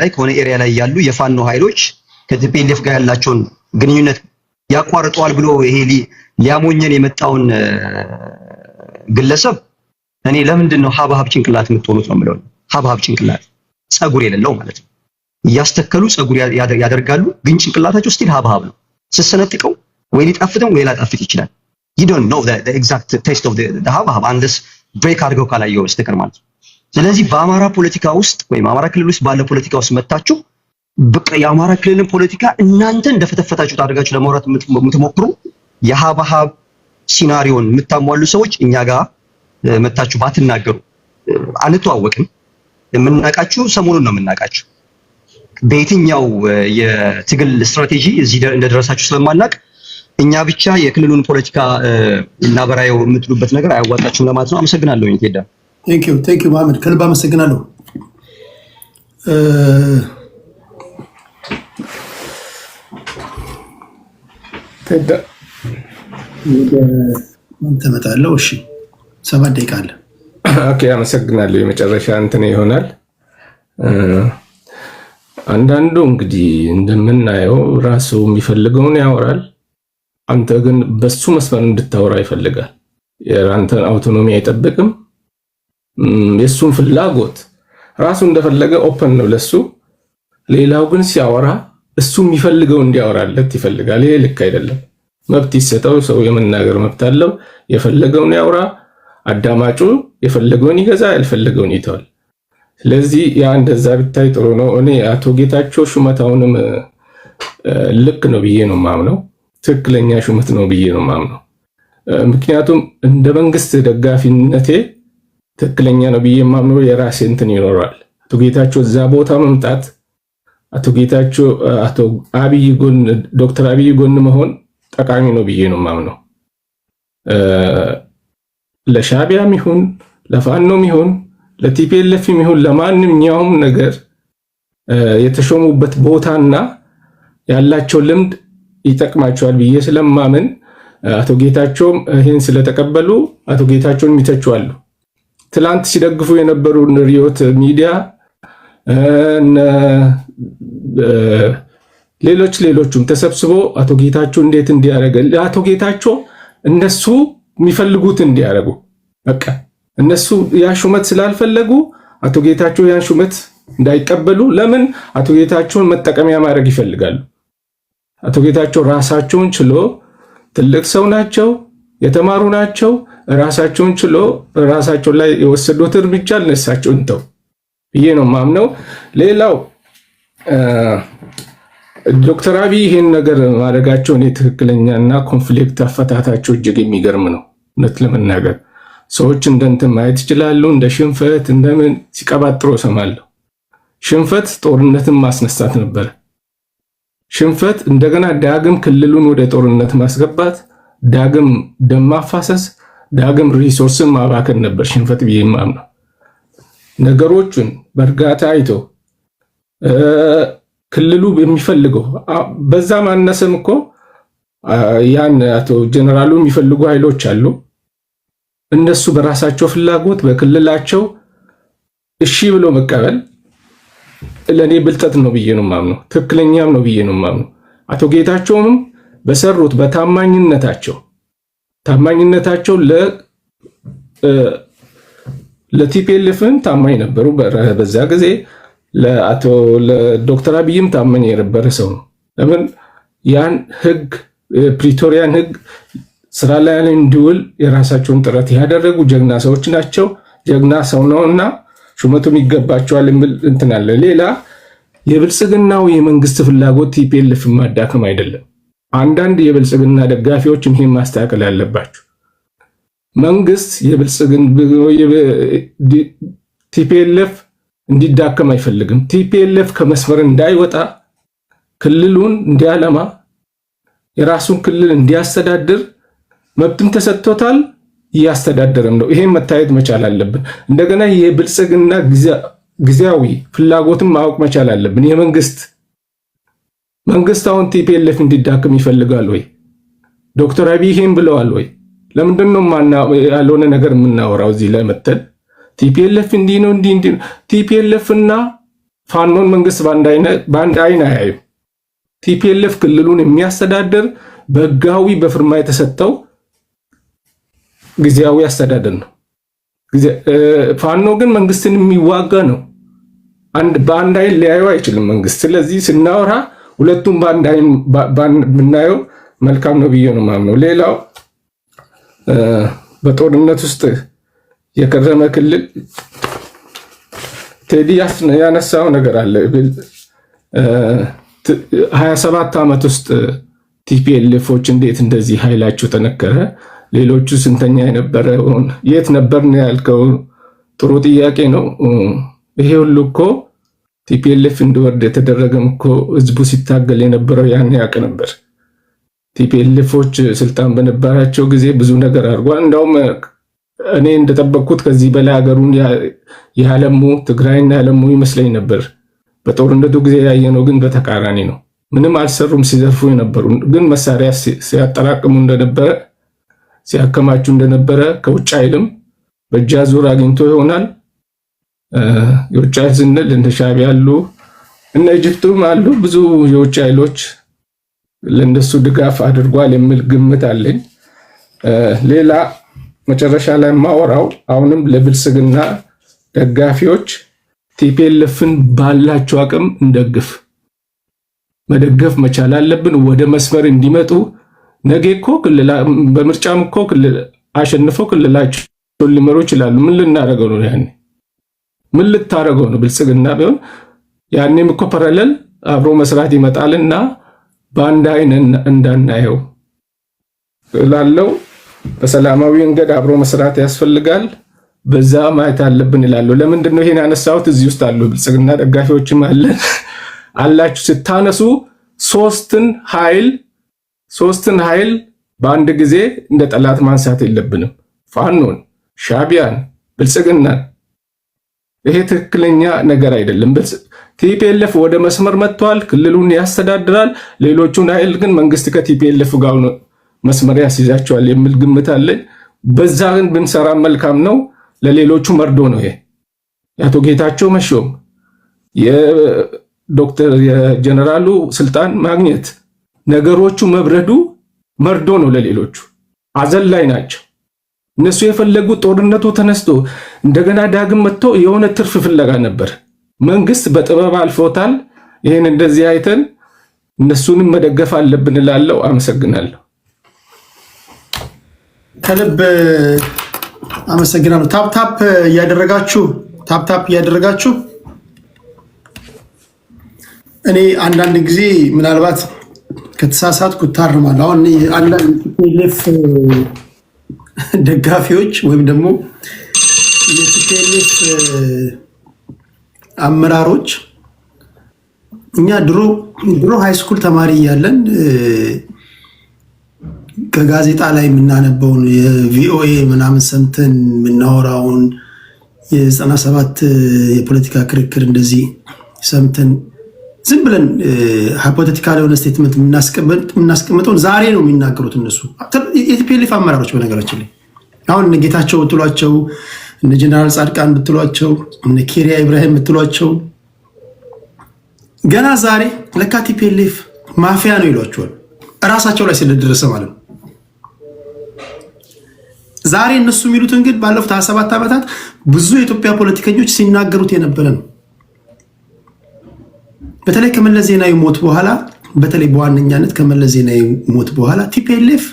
ላይ ያሉ የፋኖ ኃይሎች ከቲፒኤልኤፍ ጋር ያላቸውን ግንኙነት ያቋርጠዋል ብሎ ይሄ ሊያሞኘን የመጣውን ግለሰብ እኔ ለምንድን ነው ሀብሀብ ጭንቅላት የምትሆኑት ነው የምለው። ሀብሀብ ጭንቅላት ጸጉር የሌለው ማለት ነው። እያስተከሉ ጸጉር ያደርጋሉ፣ ግን ጭንቅላታቸው ስቲል ሀብሀብ ነው። ስሰነጥቀው ወይ ሊጣፍጥም ወይ ላጣፍጥ ይችላል። you don't know the exact taste of the ሀብሀብ unless ብሬክ አድርገው ካላየው በስተቀር ማለት ነው። ስለዚህ በአማራ ፖለቲካ ውስጥ ወይም አማራ ክልል ውስጥ ባለ ፖለቲካ ውስጥ መታችሁ በቃ የአማራ ክልልን ፖለቲካ እናንተ እንደፈተፈታችሁት አድርጋችሁ ለማውራት የምትሞክሩ የሀብሀብ ሲናሪዮን የምታሟሉ ሰዎች እኛ ጋር መታችሁ ባትናገሩ። አንተዋወቅም፣ የምናውቃችሁ ሰሞኑን ነው የምናውቃችሁ። በየትኛው የትግል ስትራቴጂ እዚህ እንደደረሳችሁ ስለማናውቅ እኛ ብቻ የክልሉን ፖለቲካ እናበራየው የምትሉበት ነገር አያዋጣችሁም ለማለት ነው። አመሰግናለሁ። ቴዳ ቴንክ ዩ መሐመድ፣ ከልብ አመሰግናለሁ። ቴዳ ተመጣለው። እሺ 7 ደቂቃ አለ። ኦኬ፣ አመሰግናለሁ። የመጨረሻ እንትን ይሆናል። አንዳንዱ እንግዲህ እንደምናየው ራሱ የሚፈልገውን ያወራል። አንተ ግን በሱ መስመር እንድታወራ ይፈልጋል። የራንተን አውቶኖሚ አይጠብቅም። የሱን ፍላጎት ራሱ እንደፈለገ ኦፕን ነው ለሱ። ሌላው ግን ሲያወራ እሱ የሚፈልገው እንዲያወራለት ይፈልጋል። ይሄ ልክ አይደለም። መብት ይሰጠው። ሰው የመናገር መብት አለው። የፈለገውን ያወራ። አዳማጩ የፈለገውን ይገዛ፣ ያልፈለገውን ይተዋል። ስለዚህ ያ እንደዛ ብታይ ጥሩ ነው። እኔ አቶ ጌታቸው ሹመታውንም ልክ ነው ብዬ ነው ማምነው። ትክክለኛ ሹመት ነው ብዬ ነው ማምነው። ምክንያቱም እንደ መንግስት ደጋፊነቴ ትክክለኛ ነው ብዬ ማምነው የራሴ እንትን ይኖራል። አቶ ጌታቸው እዛ ቦታ መምጣት አቶ ጌታቸው አቶ አብይ ጎን ዶክተር አብይ ጎን መሆን ጠቃሚ ነው ብዬ ነው ማምነው። ለሻቢያም ይሁን ለፋኖም ይሁን ለቲፒኤልኤፍም ይሁን ለማንኛውም ነገር የተሾሙበት ቦታና ያላቸው ልምድ ይጠቅማቸዋል ብዬ ስለማምን አቶ ጌታቸውም ይህን ስለተቀበሉ አቶ ጌታቸውን የሚተቹአሉ። ትላንት ሲደግፉ የነበሩ ሪዮት ሚዲያ ሌሎችም ተሰብስቦ አቶ ጌታቸው እንዴት እንዲያደርግ አቶ ጌታቸው እነሱ የሚፈልጉት እንዲያደርጉ በቃ እነሱ ያ ሹመት ስላልፈለጉ አቶ ጌታቸው ያን ሹመት እንዳይቀበሉ ለምን አቶ ጌታቸውን መጠቀሚያ ማድረግ ይፈልጋሉ። አቶ ጌታቸው ራሳቸውን ችሎ ትልቅ ሰው ናቸው፣ የተማሩ ናቸው። ራሳቸውን ችሎ ራሳቸው ላይ የወሰዱት እርምጃ ለነሳቸው እንተው ብዬ ነው ማምነው። ሌላው ዶክተር አብይ ይሄን ነገር ማድረጋቸው እኔ ትክክለኛና ኮንፍሊክት አፈታታቸው እጅግ የሚገርም ነው። እውነት ለመናገር ሰዎች እንደንትን ማየት ይችላሉ፣ እንደ ሽንፈት እንደምን ሲቀባጥሮ ሰማለሁ። ሽንፈት ጦርነትን ማስነሳት ነበር። ሽንፈት እንደገና ዳግም ክልሉን ወደ ጦርነት ማስገባት፣ ዳግም ደም ማፋሰስ፣ ዳግም ሪሶርስን ማባከን ነበር ሽንፈት ብዬ የማምነው። ነገሮቹን በእርጋታ አይቶ ክልሉ የሚፈልገው በዛ ማነሰም እኮ ያን አቶ ጀነራሉ የሚፈልጉ ኃይሎች አሉ። እነሱ በራሳቸው ፍላጎት በክልላቸው እሺ ብሎ መቀበል ለኔ ብልጠት ነው ብዬ ነው ማምነው። ትክክለኛም ነው ብዬ ነው ማምነው። አቶ ጌታቸውም በሰሩት ታማኝነታቸው ለቲፒኤልኤፍን ታማኝ ነበሩ። በዛ ጊዜ ለዶክተር አብይም ታማኝ የነበረ ሰው ነው። ለምን ያን ህግ ፕሪቶሪያን ህግ ስራ ላይ እንዲውል የራሳቸውን ጥረት ያደረጉ ጀግና ሰዎች ናቸው። ጀግና ሰው ነውና ሹመቱም ይገባቸዋል የሚል እንትን አለ። ሌላ የብልጽግናው የመንግስት ፍላጎት ቲፒኤልኤፍ ማዳከም አይደለም። አንዳንድ የብልጽግና ደጋፊዎችም ይሄን ማስተካከል ያለባቸው። መንግስት ቲፒኤልኤፍ እንዲዳከም አይፈልግም። ቲፒኤልኤፍ ከመስመር እንዳይወጣ ክልሉን እንዲያለማ የራሱን ክልል እንዲያስተዳድር መብትም ተሰጥቶታል፣ እያስተዳደረም ነው። ይሄን መታየት መቻል አለብን። እንደገና የብልጽግና ጊዜያዊ ፍላጎትም ማወቅ መቻል አለብን። መንግስት አሁን ቲፒኤልኤፍ እንዲዳከም ይፈልጋል ወይ? ዶክተር አብይ ይሄን ብለዋል ወይ? ለምንድን ነው ያልሆነ ነገር የምናወራው እዚህ ላይ መተን? ቲፒኤልኤፍ እንዲህ ነው እንዲህ ነው። ቲፒኤልኤፍ እና ፋኖን መንግስት በአንድ አይን አያዩ። ቲፒኤልኤፍ ክልሉን የሚያስተዳድር በህጋዊ በፍርማ የተሰጠው ጊዜያዊ አስተዳደር ነው። ፋኖ ግን መንግስትን የሚዋጋ ነው። በአንድ አይን ሊያዩ አይችልም መንግስት። ስለዚህ ስናወራ ሁለቱም በአንድ አይን ብናየው መልካም ነው ብዬ ነው የማምነው። ሌላው በጦርነት ውስጥ የከረመ ክልል ቴዲ ያነሳው ነገር አለ። 27 ዓመት ውስጥ ቲፒኤልኤፎች እንዴት እንደዚህ ኃይላቸው ተነከረ? ሌሎቹ ስንተኛ የነበረውን የት ነበርን ያልከው ጥሩ ጥያቄ ነው። ይሄ ሁሉ እኮ ቲፒኤልኤፍ እንዲወርድ የተደረገም እኮ ህዝቡ ሲታገል የነበረው ያን ያውቅ ነበር። ቲፒኤልኤፎች ስልጣን በነበራቸው ጊዜ ብዙ ነገር አድርጓል። እንዳውም እኔ እንደጠበቅኩት ከዚህ በላይ ሀገሩን ያለሙ ትግራይና ያለሙ ይመስለኝ ነበር። በጦርነቱ ጊዜ ያየነው ግን በተቃራኒ ነው። ምንም አልሰሩም፣ ሲዘርፉ የነበሩ ግን መሳሪያ ሲያጠራቅሙ እንደነበረ ሲያከማቹ እንደነበረ ከውጭ ኃይልም በእጅ አዙር አግኝቶ ይሆናል። የውጭ ኃይል ስንል እንደ ሻዕቢያ ያሉ እነ ኢጅፕትም አሉ። ብዙ የውጭ ኃይሎች ለእነሱ ድጋፍ አድርጓል የሚል ግምት አለኝ። ሌላ መጨረሻ ላይ ማወራው አሁንም ለብልጽግና ደጋፊዎች ቲፒኤልኤፍን ባላቸው አቅም እንደግፍ፣ መደገፍ መቻል አለብን። ወደ መስመር እንዲመጡ ነገ እኮ በምርጫም እኮ አሸንፈው ክልላቸውን ሊመሩ ይችላሉ። ምን ልናደርገው ነው? ያኔ ምን ልታደርገው ነው? ብልጽግና ቢሆን ያኔም እኮ ፓራሌል አብሮ መስራት ይመጣልና በአንድ አይን እንዳናየው ላለው በሰላማዊ መንገድ አብሮ መስራት ያስፈልጋል። በዛ ማየት አለብን ይላሉ። ለምንድን ነው ይሄን ያነሳሁት? እዚህ ውስጥ አሉ ብልጽግና ደጋፊዎችም አላችሁ ስታነሱ ሶስትን ኃይል በአንድ ጊዜ እንደ ጠላት ማንሳት የለብንም። ፋኖን፣ ሻዕቢያን፣ ብልጽግናን። ይሄ ትክክለኛ ነገር አይደለም። ቲፒኤልኤፍ ወደ መስመር መጥቷል፣ ክልሉን ያስተዳድራል። ሌሎቹን ኃይል ግን መንግስት ከቲፒኤልኤፍ ጋር መስመር ያስይዛቸዋል የሚል ግምት አለኝ። በዛ ግን ብንሰራ መልካም ነው። ለሌሎቹ መርዶ ነው። ይሄ የአቶ ጌታቸው መሾም የዶክተር የጀነራሉ ስልጣን ማግኘት ነገሮቹ መብረዱ መርዶ ነው ለሌሎቹ። አዘን ላይ ናቸው እነሱ የፈለጉት። ጦርነቱ ተነስቶ እንደገና ዳግም መጥቶ የሆነ ትርፍ ፍለጋ ነበር። መንግስት በጥበብ አልፎታል። ይሄን እንደዚህ አይተን እነሱንም መደገፍ አለብን እላለሁ። አመሰግናለሁ። ከልብ አመሰግናለሁ። ታፕ እያደረጋችሁ እኔ አንዳንድ ጊዜ ምናልባት ከተሳሳትኩ ታርማለሁ። አሁን አንዳንድ ቲፒኤልኤፍ ደጋፊዎች ወይም ደግሞ የቲፒኤልኤፍ አመራሮች እኛ ድሮ ሃይስኩል ተማሪ እያለን ከጋዜጣ ላይ የምናነበውን የቪኦኤ ምናምን ሰምተን የምናወራውን የ97 የፖለቲካ ክርክር እንደዚህ ሰምተን ዝም ብለን ሃይፖቴቲካል የሆነ ስቴትመንት የምናስቀምጠውን ዛሬ ነው የሚናገሩት እነሱ የቲፒኤልኤፍ አመራሮች። በነገራችን ላይ አሁን እነ ጌታቸው ብትሏቸው፣ እነ ጀነራል ጻድቃን ብትሏቸው፣ እነ ኬሪያ ኢብራሂም ብትሏቸው ገና ዛሬ ለካ ቲፒኤልኤፍ ማፊያ ነው ይሏቸዋል። ራሳቸው ላይ ስለደረሰ ማለት ነው። ዛሬ እነሱ የሚሉትን ግን ባለፉት 27 ዓመታት ብዙ የኢትዮጵያ ፖለቲከኞች ሲናገሩት የነበረ ነው። በተለይ ከመለስ ዜናዊ ሞት በኋላ በተለይ በዋነኛነት ከመለስ ዜናዊ ሞት በኋላ ቲፒኤልኤፍ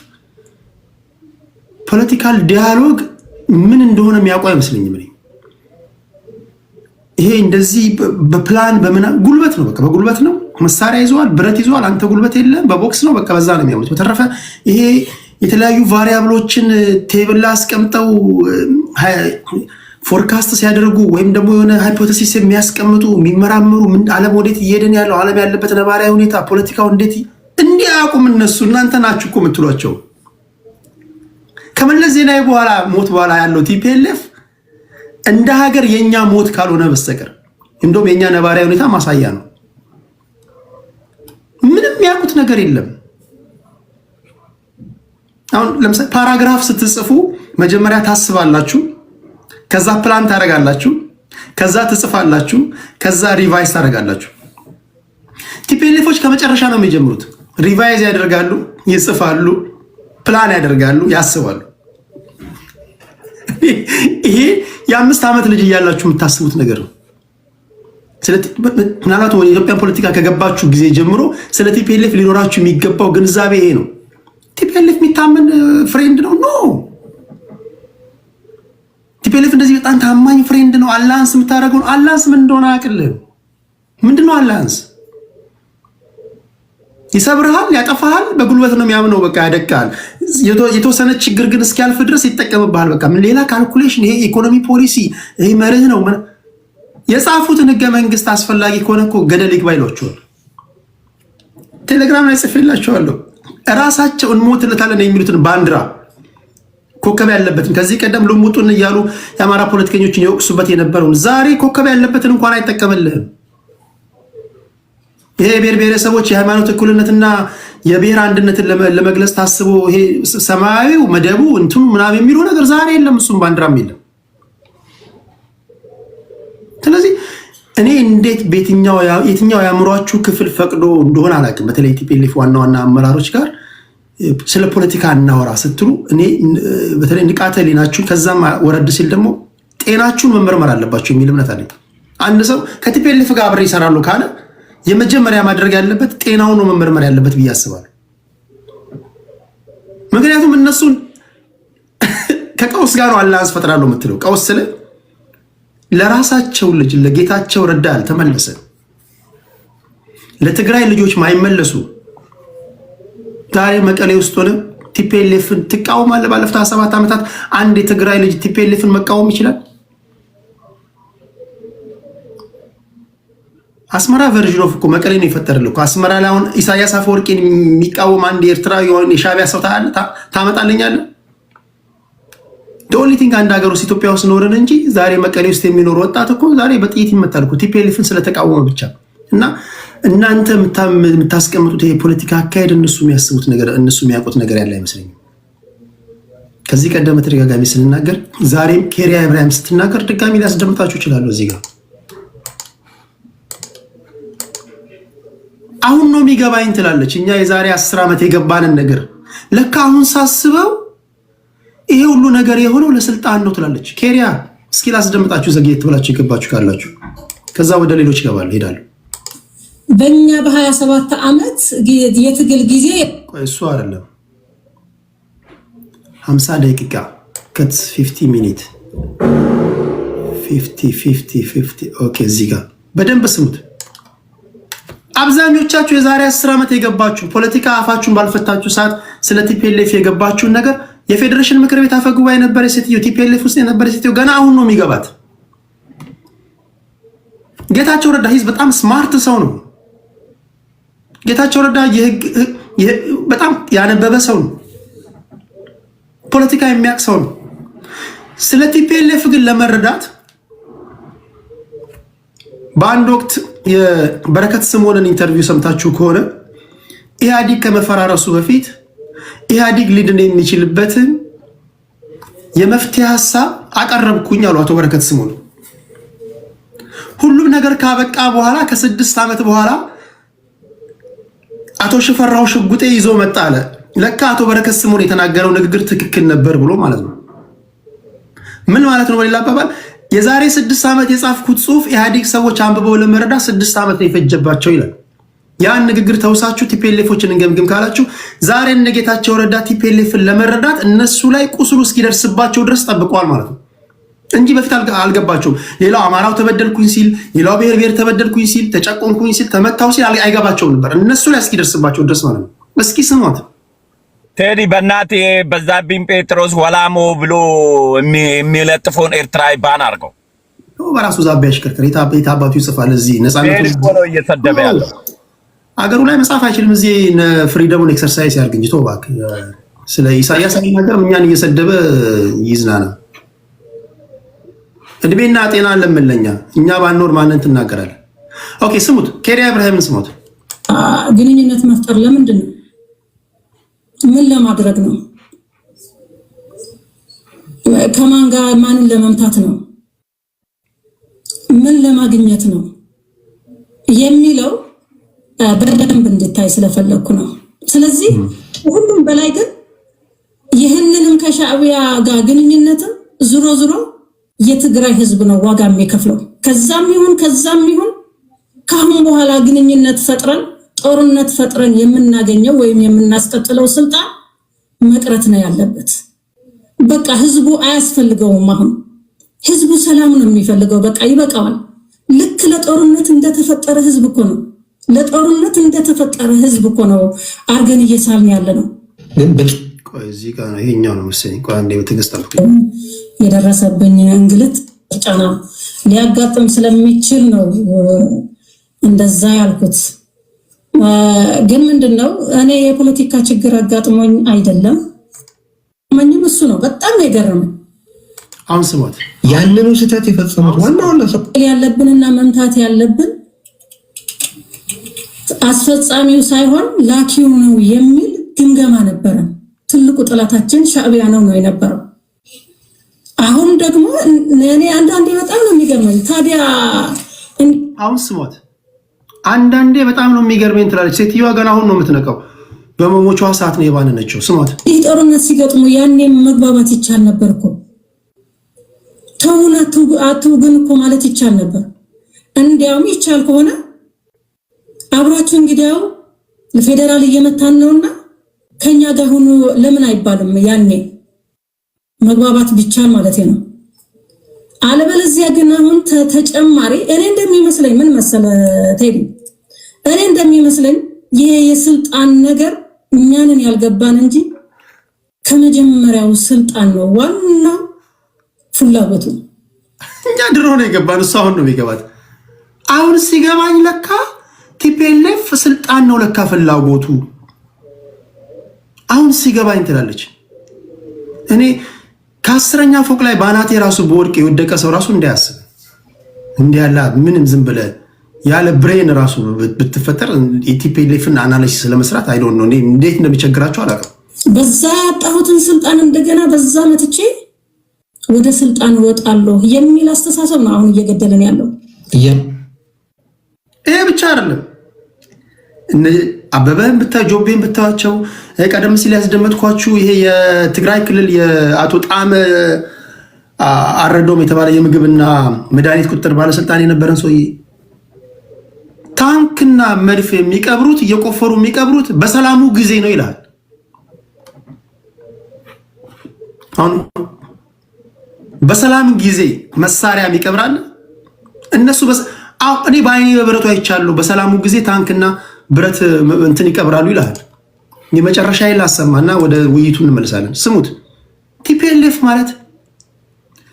ፖለቲካል ዲያሎግ ምን እንደሆነ የሚያውቁ አይመስለኝም። ይሄ እንደዚህ በፕላን ጉልበት ነው፣ በቃ በጉልበት ነው። መሳሪያ ይዘዋል፣ ብረት ይዘዋል። አንተ ጉልበት የለም፣ በቦክስ ነው፣ በቃ በዛ ነው የሚያምኑት። በተረፈ ይሄ የተለያዩ ቫሪያብሎችን ቴብል ላይ አስቀምጠው ፎርካስት ሲያደርጉ ወይም ደግሞ የሆነ ሃይፖቴሲስ የሚያስቀምጡ የሚመራመሩ ዓለም ወዴት እየሄደን ያለው ዓለም ያለበት ነባራዊ ሁኔታ ፖለቲካው እንዴት እንዲያውቁም እነሱ እናንተ ናችሁ እኮ የምትሏቸው። ከመለስ ዜናዊ በኋላ ሞት በኋላ ያለው ቲፒኤልኤፍ እንደ ሀገር የኛ ሞት ካልሆነ በስተቀር እንደውም የኛ ነባራዊ ሁኔታ ማሳያ ነው። ምንም ያውቁት ነገር የለም። አሁን ለምሳሌ ፓራግራፍ ስትጽፉ መጀመሪያ ታስባላችሁ፣ ከዛ ፕላን ታደርጋላችሁ፣ ከዛ ትጽፋላችሁ፣ ከዛ ሪቫይዝ ታደርጋላችሁ። ቲፒኤልኤፎች ከመጨረሻ ነው የሚጀምሩት። ሪቫይዝ ያደርጋሉ፣ ይጽፋሉ፣ ፕላን ያደርጋሉ፣ ያስባሉ። ይሄ የ5 ዓመት ልጅ እያላችሁ የምታስቡት ነገር ነው። ምናልባት ወደ ኢትዮጵያ ፖለቲካ ከገባችሁ ጊዜ ጀምሮ ስለ ቲፒኤልኤፍ ሊኖራችሁ የሚገባው ግንዛቤ ይሄ ነው። ቲፒኤልኤፍ የሚታመን ፍሬንድ ነው? ኖ። ቲፒኤልኤፍ እንደዚህ በጣም ታማኝ ፍሬንድ ነው? አላያንስ የምታደርገው አላያንስ ምን እንደሆነ አያውቅልህም። ምንድነው አላያንስ? ይሰብርሃል፣ ያጠፋሃል፣ በጉልበት ነው የሚያምነው። በቃ ያደቃል። የተወሰነ ችግር ግን እስኪያልፍ ድረስ ይጠቀምብሃል። በቃ ምን ሌላ ካልኩሌሽን፣ ይሄ ኢኮኖሚ ፖሊሲ፣ ይሄ መርህ ነው። የጻፉትን ህገ መንግስት አስፈላጊ ከሆነ እኮ ገደል ይግባ ይሏቸዋል። ቴሌግራም ላይ ጽፌላቸዋለሁ። እራሳቸው እንሞትለታለን የሚሉትን ባንዲራ ኮከብ ያለበትን ከዚህ ቀደም ልሙጡን እያሉ የአማራ ፖለቲከኞችን የወቅሱበት የነበረውን ዛሬ ኮከብ ያለበትን እንኳን አይጠቀምልህም። ይሄ የብሔር ብሔረሰቦች የሃይማኖት እኩልነትና የብሔር አንድነትን ለመግለጽ ታስቦ ይሄ ሰማያዊው መደቡ እንትኑ ምናምን የሚለው ነገር ዛሬ የለም። እሱም ባንዲራም የለም። ስለዚህ እኔ እንዴት የትኛው ያምሯችሁ ክፍል ፈቅዶ እንደሆነ አላውቅም። በተለይ ቲፒኤልኤፍ ዋና አመራሮች ጋር ስለ ፖለቲካ እናወራ ስትሉ እኔ በተለይ ንቃተ ህሊናችሁ ከዛም ወረድ ሲል ደግሞ ጤናችሁን መመርመር አለባችሁ የሚል እምነት አለኝ። አንድ ሰው ከቲፒኤልኤፍ ጋር አብሬ ይሰራሉ ካለ የመጀመሪያ ማድረግ ያለበት ጤናውን ነው መመርመር ያለበት ብዬ አስባለሁ። ምክንያቱም እነሱን ከቀውስ ጋር ነው አላያንስ ፈጥራለሁ የምትለው። ቀውስ ስለ ለራሳቸው ልጅ ለጌታቸው ረዳ አልተመለሰ፣ ለትግራይ ልጆች ማይመለሱ ዛሬ መቀሌ ውስጥ ሆነ ቲፒኤልኤፍን ትቃወማለህ? ባለፉት 27 ዓመታት አንድ የትግራይ ልጅ ቲፒኤልኤፍን መቃወም ይችላል? አስመራ ቨርዥን ኦፍ እኮ መቀሌ ነው የፈጠረልህ እኮ። አስመራ ላይ አሁን ኢሳያስ አፈወርቂን የሚቃወም አንድ ኤርትራዊ የሆነ የሻዕቢያ ሰው ታመጣለኛለህ? ኦንሊ ቲንግ አንድ ሀገር ውስጥ ኢትዮጵያ ውስጥ ኖረን እንጂ ዛሬ መቀሌ ውስጥ የሚኖር ወጣት እኮ ዛሬ በጥይት ይመታል እኮ ቲፒኤልኤፍን ስለተቃወመ ብቻ። እና እናንተ የምታስቀምጡት የፖለቲካ አካሄድ እነሱ የሚያስቡት ነገር እነሱ የሚያውቁት ነገር ያለ አይመስለኝም። ከዚህ ቀደም ተደጋጋሚ ስንናገር ዛሬም ኬሪያ ኢብራሂም ስትናገር ድጋሚ ሊያስደምጣችሁ ይችላሉ። እዚህ ጋር አሁን ነው የሚገባኝ ትላለች። እኛ የዛሬ 10 ዓመት የገባንን ነገር ለካ አሁን ሳስበው ይሄ ሁሉ ነገር የሆነው ለስልጣን ነው ትላለች ኬሪያ። እስኪ ላስደምጣችሁ ዘግየት ብላችሁ የገባችሁ ካላችሁ፣ ከዛ ወደ ሌሎች ይገባል ሄዳሉ። በእኛ በ27 ዓመት የትግል ጊዜ እሱ አይደለም 50 ደቂቃ ከት 50 ሚኒት 50 ኦኬ። እዚህ ጋር በደንብ ስሙት። አብዛኞቻችሁ የዛሬ 10 ዓመት የገባችሁ ፖለቲካ አፋችሁን ባልፈታችሁ ሰዓት ስለ ቲፒኤልኤፍ የገባችሁን ነገር የፌዴሬሽን ምክር ቤት አፈ ጉባኤ የነበረ ሴትዮ ቲፒኤልኤፍ ውስጥ የነበረ ሴትዮ ገና አሁን ነው የሚገባት። ጌታቸው ረዳ ሂዝ በጣም ስማርት ሰው ነው። ጌታቸው ረዳ በጣም ያነበበ ሰው ነው። ፖለቲካ የሚያውቅ ሰው ነው። ስለ ቲፒኤልኤፍ ግን ለመረዳት በአንድ ወቅት የበረከት ስምኦንን ኢንተርቪው ሰምታችሁ ከሆነ ኢህአዲግ ከመፈራረሱ በፊት ኢህአዲግ ሊድን የሚችልበትን የመፍትሄ ሀሳብ አቀረብኩኝ አሉ አቶ በረከት ስምኦን። ሁሉም ነገር ካበቃ በኋላ ከ6 ዓመት በኋላ አቶ ሽፈራው ሽጉጤ ይዞ መጣ አለ። ለካ አቶ በረከት ስምኦን የተናገረው ንግግር ትክክል ነበር ብሎ ማለት ነው። ምን ማለት ነው? በሌላ አባባል የዛሬ 6 ዓመት የጻፍኩት ጽሁፍ ኢህአዴግ ሰዎች አንብበው ለመረዳት 6 ዓመት ነው የፈጀባቸው ይላል። ያን ንግግር ተውሳችሁ ቲፒኤልኤፎችን እንገምግም ካላችሁ ዛሬ እነ ጌታቸው ረዳ ቲፒኤልኤፍን ለመረዳት እነሱ ላይ ቁስሉ እስኪደርስባቸው ድረስ ጠብቀዋል ማለት ነው እንጂ በፊት አልገባቸውም። ሌላው አማራው ተበደልኩኝ ሲል፣ ሌላው ብሔር ተበደልኩኝ ሲል፣ ተጨቆንኩኝ ሲል፣ ተመታው ሲል አይገባቸውም ነበር እነሱ ላይ እስኪደርስባቸው ድረስ ማለት ነው። እስኪ ስሟት ቴዲ በእናትህ በዛብኝ ጴጥሮስ ወላሞ ብሎ የሚለጥፈውን ኤርትራዊ ባን አድርገው በራሱ ዛቤ ያሽከርከር የታባቱ ይጽፋል። እዚህ ነፃነት ነው እየሰደበ ያለው አገሩ ላይ መጻፍ አይችልም። እዚህ ፍሪደሙን ኤክሰርሳይዝ ያርግ እንጂ ተው እባክህ። ስለ ኢሳያስ ነገር እኛን እየሰደበ ይዝናና። እድሜና ጤና ለምንለኛ እኛ ባንኖር ማንን ትናገራለህ? ኦኬ ስሙት፣ ኬሪያ ኢብራሂምን ስሙት። ግንኙነት መፍጠር ለምንድን ነው? ምን ለማድረግ ነው? ከማን ጋር ማንን ለመምታት ነው? ምን ለማግኘት ነው የሚለው በደንብ እንድታይ ስለፈለኩ ነው። ስለዚህ ሁሉም በላይ ግን ይህንንም ከሻዕቢያ ጋር ግንኙነትም ዙሮ የትግራይ ህዝብ ነው ዋጋ የሚከፍለው። ከዛም ይሁን ካሁን በኋላ ግንኙነት ፈጥረን ጦርነት ፈጥረን የምናገኘው ወይም የምናስቀጥለው ስልጣን መቅረት ነው ያለበት። በቃ ህዝቡ አያስፈልገውም። አሁን ህዝቡ ሰላም ነው የሚፈልገው። በቃ ይበቃዋል። ልክ ለጦርነት እንደተፈጠረ ህዝብ እኮ ነው አርገን እየሳልን ያለ ነው። እዚህ ጋር ነው ይሄኛው ነው መሰለኝ። ቆይ አንዴ በትዕግስት የደረሰብኝ እንግልት ጫና ሊያጋጥም ስለሚችል ነው እንደዛ ያልኩት። ግን ምንድነው እኔ የፖለቲካ ችግር አጋጥሞኝ አይደለም ማንንም እሱ ነው በጣም የገረመኝ። አሁን ስሞት ያንኑ ስህተት የፈጸሙት ዋናው ሰው ያለብንና መምታት ያለብን አስፈጻሚው ሳይሆን ላኪው ነው የሚል ግምገማ ነበረ። ትልቁ ጠላታችን ሻዕቢያ ነው የነበረው። አሁን ደግሞ እኔ አንዳንዴ በጣም ነው የሚገርመኝ። ታዲያ አሁን ስሞት አንዳንዴ በጣም ነው የሚገርመኝ ትላለች ሴትዮዋ። ገና አሁን ነው የምትነቀው። በመሞቻዋ ሰዓት ነው የባነነችው። ስሞት ይህ ጦርነት ሲገጥሙ ያኔ መግባባት ይቻል ነበር እኮ። ተውና አትውግን እኮ ማለት ይቻል ነበር። እንዲያውም ይቻል ከሆነ አብራችሁ እንግዲያው ለፌደራል እየመታን ነውና ከኛ ጋር ሆኖ ለምን አይባልም? ያኔ መግባባት ቢቻል ማለት ነው። አለበለዚያ ግን አሁን ተጨማሪ እኔ እንደሚመስለኝ ምን መሰለ ቴዲ፣ እኔ እንደሚመስለኝ ይሄ የስልጣን ነገር እኛንን ያልገባን እንጂ ከመጀመሪያው ስልጣን ነው ዋናው ፍላጎቱ። እኛ ድሮ ነው የገባን፣ እሱ አሁን ነው የሚገባት። አሁን ሲገባኝ ለካ ቲፒኤልኤፍ ስልጣን ነው ለካ ፍላጎቱ። አሁን ሲገባኝ ትላለች። እኔ ከ10ኛ ፎቅ ላይ ባናቴ ራሱ በወድቅ የወደቀ ሰው ራሱ እንዳያስብ እንዲያላ ምንም ዝም ብለ ያለ ብሬን ራሱ ብትፈጠር የቲፒኤልኤፍን አናሊሲስ ለመስራት አይ ዶንት ኖ እንዴት እንደሚቸግራቸው አላውቅም። በዛ ያጣሁትን ስልጣን እንደገና በዛ መጥቼ ወደ ስልጣን ወጣለሁ የሚል አስተሳሰብ ነው አሁን እየገደለን ያለው። ይሄ ብቻ አይደለም። አበበን ብታ ጆቤን ብታቸው ቀደም ሲል ያስደመጥኳችሁ ይሄ የትግራይ ክልል የአቶ ጣመ አረዶም የተባለ የምግብና መድኃኒት ቁጥጥር ባለስልጣን የነበረን ሰውዬ ታንክና መድፍ የሚቀብሩት እየቆፈሩ የሚቀብሩት በሰላሙ ጊዜ ነው ይላል። አሁን በሰላም ጊዜ መሳሪያ የሚቀብራል እነሱ እኔ በአይኔ በብረቱ አይቻለሁ። በሰላሙ ጊዜ ታንክና ብረት እንትን ይቀብራሉ ይላል። የመጨረሻ ይላሰማና ወደ ውይይቱ እንመለሳለን። ስሙት፣ ቲፒኤልኤፍ ማለት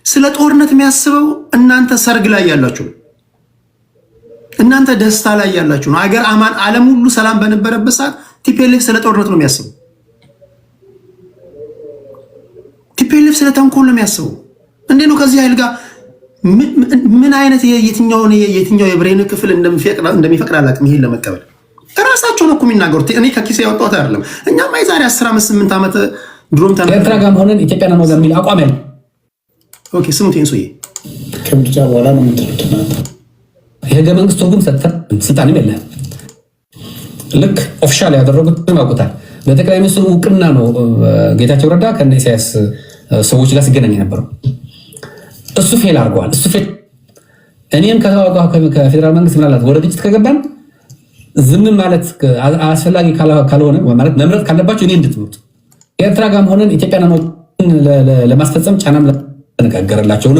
ስለ ጦርነት የሚያስበው እናንተ ሰርግ ላይ ያላችሁ ነው። እናንተ ደስታ ላይ ያላችሁ ነው። አገር አማን ዓለም ሁሉ ሰላም በነበረበት ሰዓት ቲፒኤልኤፍ ስለ ጦርነት ነው የሚያስበው። ቲፒኤልኤፍ ስለ ተንኮል ነው የሚያስበው። እንዴት ነው ከዚህ ኃይል ጋር ምን አይነት የትኛው የብሬን ክፍል እንደሚፈቅድ አላውቅም። ይሄን ለመቀበል እራሳቸው ነው እኮ የሚናገሩት። እኔ ከኪሴ ያወጣሁት አይደለም። እኛማ የዛሬ 10 ዓመት 8 ዓመት ድሮም ኤርትራ ጋር ሆነን ኢትዮጵያ ነው የሚል አቋም ያለው። ኦኬ ስሙት፣ ይሄን ሰውዬ ከምርጫ በኋላ ነው የምትሉት እናንተ። የህገ መንግስት ትርጉም ሰጥተን ስልጣንም የለህም። ልክ ኦፊሻል ያደረጉት ማውቁታል። ለጠቅላይ ሚኒስትሩ እውቅና ነው ጌታቸው ረዳ ከነ ኢሳያስ ሰዎች ጋር ሲገናኝ ነበረው። እሱ ፌል አድርገዋል። እሱ ፌል እኔም ከፌደራል መንግስት ምናልባት ወደ ግጭት ከገባን ዝም ማለት አስፈላጊ ካልሆነ ማለት መምረጥ ካለባቸው እኔ እንድትመርጡ ኤርትራ ጋርም ሆነን ኢትዮጵያን ለማስፈጸም ጫናም ተነጋገረላቸው።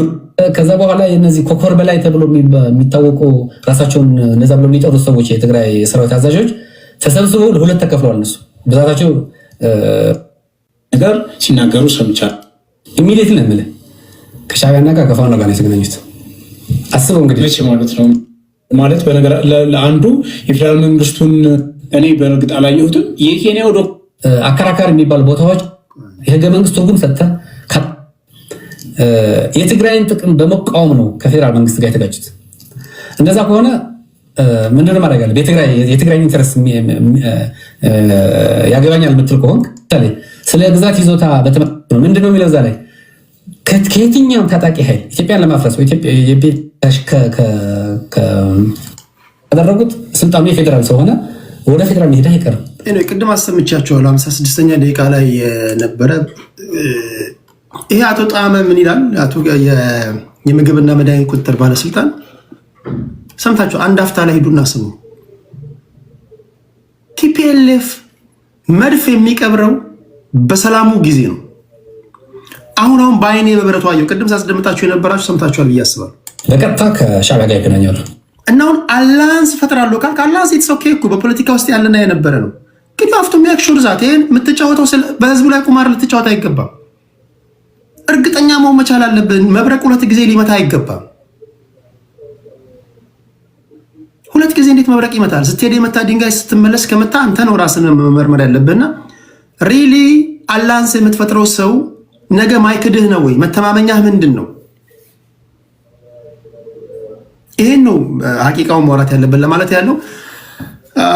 ከዛ በኋላ የነዚህ ኮኮር በላይ ተብሎ የሚታወቁ ራሳቸውን እነዛ ብሎ የሚጠሩ ሰዎች የትግራይ ሰራዊት አዛዦች ተሰብስበው ለሁለት ተከፍለዋል። እነሱ ብዛታቸው ነገር ሲናገሩ ሰምቻለሁ። ኢሚዲየትሊ ነው የምልህ ከሻዕቢያና ጋር ከፋኖ ጋር ነው የተገናኙት። አስበው እንግዲህ ማለት ነው ማለት በነገር ለአንዱ የፌደራል መንግስቱን እኔ በእርግጥ አላየሁትም። የኬንያው አከራካሪ የሚባሉ ቦታዎች የህገ መንግስት ትርጉም ሰጥተህ የትግራይን ጥቅም በመቃወም ነው ከፌደራል መንግስት ጋር የተጋጩት። እንደዛ ከሆነ ምንድነው ማድረግ አለ? የትግራይን ኢንተረስት ያገባኛል የምትል ከሆን ስለ ግዛት ይዞታ በተመለከተ ምንድነው የሚለው እዛ ላይ ከየትኛውም ታጣቂ ኃይል ኢትዮጵያን ለማፍረስ ካደረጉት ስልጣኑ የፌዴራል ስለሆነ ወደ ፌዴራል መሄድ አይቀርም። ቅድም አሰምቻቸዋለሁ 56ኛ ደቂቃ ላይ ነበረ። ይሄ አቶ ጣመ ምን ይላል? አቶ የምግብና መድኃኒት ቁጥጥር ባለስልጣን ሰምታችሁ አንድ አፍታ ላይ ሄዱና ስሙ። ቲፒኤልኤፍ መድፍ የሚቀብረው በሰላሙ ጊዜ ነው። አሁን በአይኔ በብረቱ አየሁ። ቅድም ሳስደምጣችሁ የነበራችሁ ሰምታችኋል ብዬ አስባለሁ። በቀጥታ ከሻዕቢያ ጋር ይገናኛሉ እና አሁን አላንስ ፈጥራለሁ ካልክ አላንስ ኢትስ ኦኬ እኮ በፖለቲካ ውስጥ ያለና የነበረ ነው። ግን አፍቶ የሚያክሹር ዛት ይሄን የምትጫወተው በህዝቡ ላይ ቁማር ልትጫወት አይገባም። እርግጠኛ መሆን መቻል አለብን። መብረቅ ሁለት ጊዜ ሊመታ አይገባም። ሁለት ጊዜ እንዴት መብረቅ ይመታል? ስትሄድ የመታ ድንጋይ ስትመለስ ከመታ አንተ ነው ራስን መመርመር ያለብህና ሪሊ አላንስ የምትፈጥረው ሰው ነገ ማይክድህ ነው ወይ? መተማመኛህ ምንድን ነው? ይሄን ነው ሀቂቃውን ማውራት ያለብን ለማለት ያለው።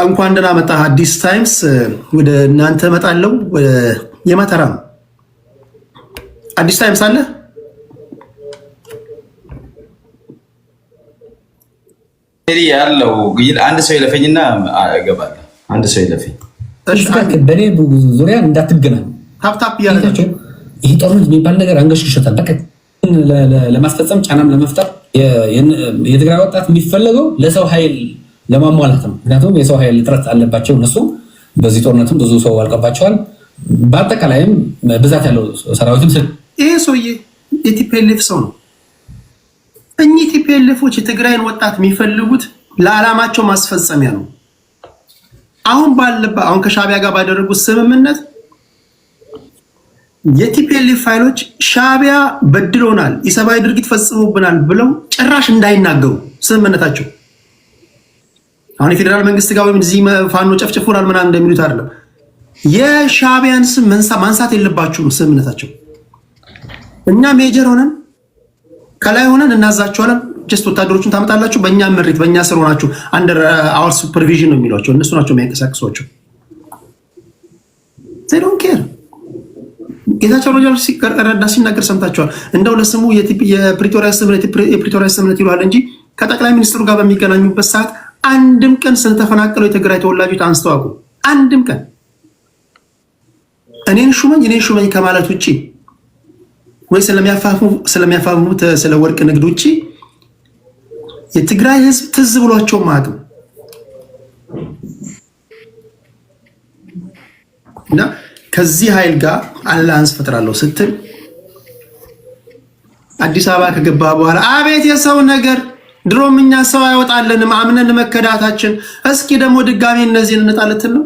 እንኳን ደህና መጣህ አዲስ ታይምስ። ወደ እናንተ እመጣለሁ። የማተራ ነው አዲስ ታይምስ አለ ያለው አንድ ሰው ይለፈኝና እገባለሁ። አንድ ሰው ይለፈኝ። በእኔ ዙሪያ እንዳትገናኙ ታፕታፕ እያላቸው ይህ ጦርነት የሚባል ነገር አንገሽግሾታል። በቃ ለማስፈጸም ጫናም ለመፍጠር የትግራይ ወጣት የሚፈለገው ለሰው ኃይል ለማሟላት ነው። ምክንያቱም የሰው ኃይል እጥረት አለባቸው እነሱ። በዚህ ጦርነትም ብዙ ሰው አልቀባቸዋል። በአጠቃላይም ብዛት ያለው ሰራዊትም ይሄ ሰውዬ የቲፒኤልኤፍ ሰው ነው። እኚህ ቲፒኤልኤፎች የትግራይን ወጣት የሚፈልጉት ለዓላማቸው ማስፈጸሚያ ነው። አሁን ከሻዕቢያ ጋር ባደረጉት ስምምነት የቲፒኤልኤፍ ፋይሎች ሻዕቢያ በድሎናል፣ ኢሰብአዊ ድርጊት ፈጽሞብናል ብለው ጭራሽ እንዳይናገሩ ስምምነታቸው። አሁን የፌዴራል መንግስት ጋር ወይም እዚህ ፋኖ ጨፍጭፎናል ምናምን እንደሚሉት አይደለም። የሻዕቢያን ስም ማንሳት የለባችሁም ስምምነታቸው። እኛ ሜጀር ሆነን ከላይ ሆነን እናዛቸዋለን። ጀስት ወታደሮቹን ታመጣላችሁ፣ በእኛ ምሪት በእኛ ስር ሆናችሁ አንደር አወር ሱፐርቪዥን ነው የሚሏቸው። እነሱ ናቸው የሚያንቀሳቅሷቸው። they don't care። ጌታቸው ረዳ ሲናገር ሰምታችኋል። እንደው ለስሙ የፕሪቶሪያ ስምምነት ይሏል እንጂ ከጠቅላይ ሚኒስትሩ ጋር በሚገናኙበት ሰዓት አንድም ቀን ስለተፈናቀለው የትግራይ ተወላጆች አንስተዋቁ። አንድም ቀን እኔን ሹመኝ ከማለት ውጭ ወይ ስለሚያፋፍሙት ስለ ወርቅ ንግድ ውጭ የትግራይ ህዝብ ትዝ ብሏቸው ማቅም እና ከዚህ ኃይል ጋር አላንስ ፈጥራለሁ ስትል አዲስ አበባ ከገባ በኋላ አቤት የሰው ነገር፣ ድሮም እኛ ሰው አይወጣልንም አምነን መከዳታችን፣ እስኪ ደግሞ ድጋሚ እነዚህን እንጣልትን ነው።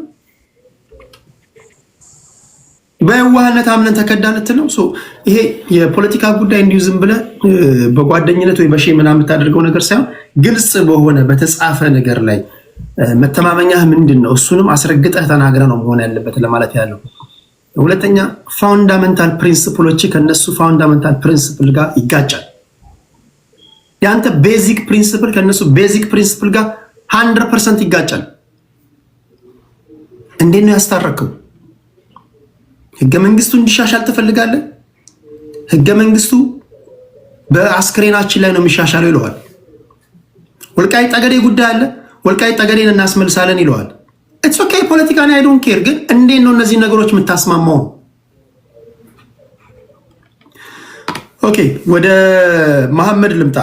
በየዋህነት አምነን ተከዳንት ነው። ይሄ የፖለቲካ ጉዳይ እንዲሁ ዝም ብለህ በጓደኝነት ወይ በሼ ምናምን የምታደርገው ነገር ሳይሆን ግልጽ በሆነ በተጻፈ ነገር ላይ መተማመኛህ ምንድን ነው? እሱንም አስረግጠህ ተናግረህ ነው መሆን ያለበት ለማለት ያለው። ሁለተኛ ፋውንዳሜንታል ፕሪንሲፕሎች ከነሱ ፋውንዳሜንታል ፕሪንሲፕል ጋር ይጋጫል። ያንተ ቤዚክ ፕሪንሲፕል ከነሱ ቤዚክ ፕሪንሲፕል ጋር 100% ይጋጫል። እንዴት ነው ያስታረከው? ህገ መንግስቱ እንዲሻሻል ትፈልጋለህ? ህገ መንግስቱ በአስክሬናችን ላይ ነው የሚሻሻለው ይለዋል። ወልቃይት ጠገዴ ጉዳይ አለ፣ ወልቃይት ጠገዴን እናስመልሳለን ይለዋል። ኢትስ ኦኬ ፖለቲካ ነው አይ ዶንት ኬር። ግን እንዴት ነው እነዚህ ነገሮች የምታስማማው? ኦኬ ወደ መሐመድ ልምጣ።